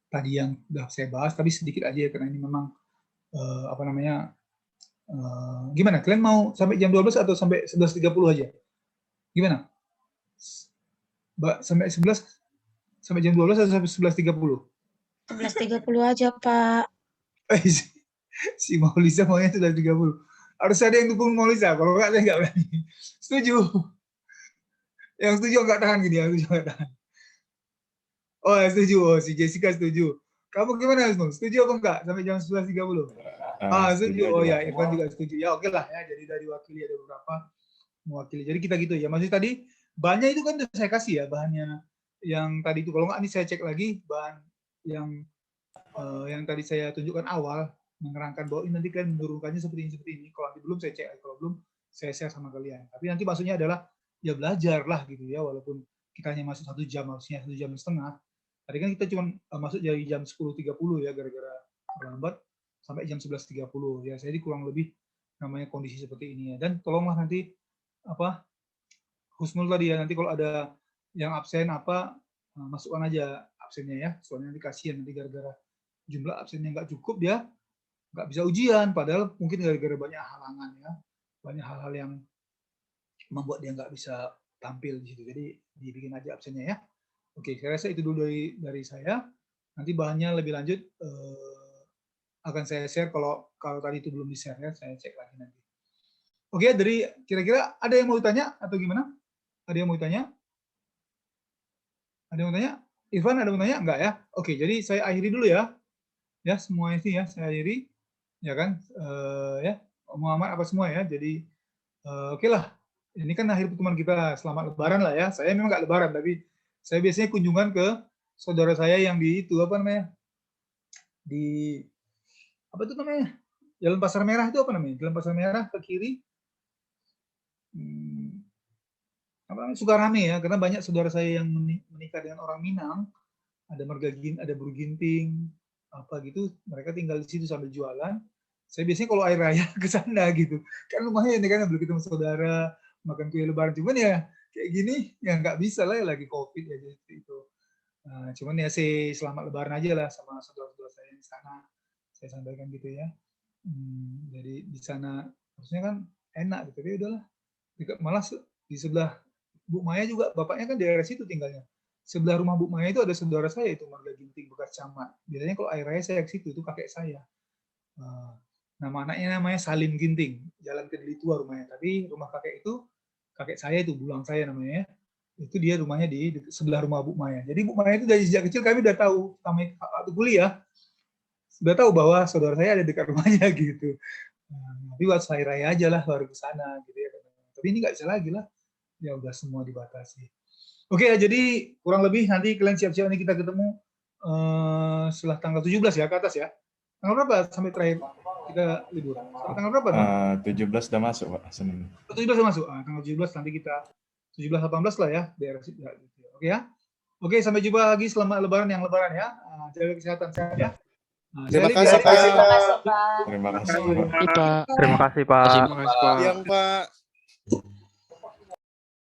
tadi yang sudah saya bahas, tapi sedikit aja ya karena ini memang apa namanya gimana? Kalian mau sampai jam 12 atau sampai 11.30 aja? Gimana? Mbak sampai 11 sampai jam 12 atau sampai 11.30? 11.30 aja, Pak. Si Maulisa maunya 11.30. Harus ada yang dukung Maulisa, kalau enggak saya enggak berani. Setuju. Yang setuju enggak tahan gini, yang setuju enggak tahan. Oh, setuju. Oh, si Jessica setuju. Kamu gimana, Asmo? Setuju apa enggak sampai jam 11.30? Setuju. Oh ya, Irfan juga setuju. Ya oke lah ya. Jadi dari wakili ada beberapa mewakili. Jadi kita gitu ya. Maksudnya tadi bahannya itu kan udah saya kasih ya bahannya yang tadi itu. Kalau enggak ini saya cek lagi bahan yang tadi saya tunjukkan awal menerangkan bahwa ini nanti kalian menurunkannya seperti ini. Kalau nanti belum saya cek, kalau belum saya share sama kalian. Tapi nanti maksudnya adalah ya belajar lah gitu ya. Walaupun kita hanya masuk 1 jam, harusnya 1 jam setengah. Tadi kan kita cuma masuk dari jam 10.30 ya gara-gara terlambat sampai jam 11.30 ya. Jadi kurang lebih namanya kondisi seperti ini ya. Dan tolonglah nanti apa Husnul tadi ya, nanti kalau ada yang absen apa masukkan aja absennya ya. Soalnya nanti kasihan nanti gara-gara jumlah absennya nggak cukup dia nggak bisa ujian. Padahal mungkin gara-gara banyak halangan ya, banyak hal-hal yang membuat dia nggak bisa tampil di situ. Jadi dibikin aja absennya ya. Oke, saya rasa itu dulu dari saya. Nanti bahannya lebih lanjut akan saya share kalau tadi itu belum di-share ya, saya cek lagi nanti. Oke, dari kira-kira ada yang mau ditanya atau gimana? Ada yang mau ditanya? Ada yang mau tanya? Irfan ada yang mau tanya? Enggak ya? Oke, jadi saya akhiri dulu ya. Ya, semuanya sih ya, saya akhiri. Ya kan? Ya, Muhammad apa semua ya. Jadi, oke lah. Ini kan akhir pertemuan kita. Selamat Lebaran lah ya. Saya memang nggak Lebaran, tapi saya biasanya kunjungan ke saudara saya yang di itu, apa namanya? Di, apa itu namanya? Jalan Pasar Merah itu apa namanya? Jalan Pasar Merah ke kiri. Apa namanya? Sukarame ya, karena banyak saudara saya yang menikah dengan orang Minang. Ada ada buru ginting, apa gitu, mereka tinggal di situ sambil jualan. Saya biasanya kalau air raya ke sana gitu. Kan lumayan ya kan, belum ketemu saudara, makan kue lebaran. Cuman ya kayak gini, ya nggak bisa lah ya, lagi COVID ya itu. Nah, cuman ya sih selamat lebaran aja lah sama saudara-saudara saya di sana. Saya sampaikan gitu ya. Jadi di sana harusnya kan enak gitu, tapi udahlah. Malah di sebelah Bu Maya juga, bapaknya kan daerah situ tinggalnya. Sebelah rumah Bu Maya itu ada saudara saya itu Marga Ginting bekas camat. Biasanya kalau air raya saya ke situ, itu kakek saya. Nama anaknya namanya Salim Ginting, jalan ke Delitua rumahnya. Tapi rumah kakek itu kakek saya itu, Bulang saya namanya ya. Itu dia rumahnya di sebelah rumah Bu Maya. Jadi Bu Maya itu dari sejak kecil kami udah tahu, sampai waktu kuliah sudah tahu bahwa saudara saya ada dekat rumahnya gitu. Tapi buat hari raya aja lah baru ke sana gitu ya. Tapi ini nggak bisa lagi lah. Ya udah semua dibatasi. Oke ya, jadi kurang lebih nanti kalian siap-siap, nih kita ketemu setelah tanggal 17 ya ke atas ya. Tanggal berapa sampai terakhir kita libur? Sampai tanggal berapa? 17 udah masuk Pak, Senin. 17 udah masuk. Tanggal 17 nanti kita 17-18 lah ya daerah situ. Oke ya. Oke, sampai jumpa lagi selama lebaran ya. Jaga kesehatan sehat ya. Terima kasih, Pak. Terima kasih Pak. Terima kasih, Pak. Terima kasih, Pak. Terima kasih, Pak. Yang Pak.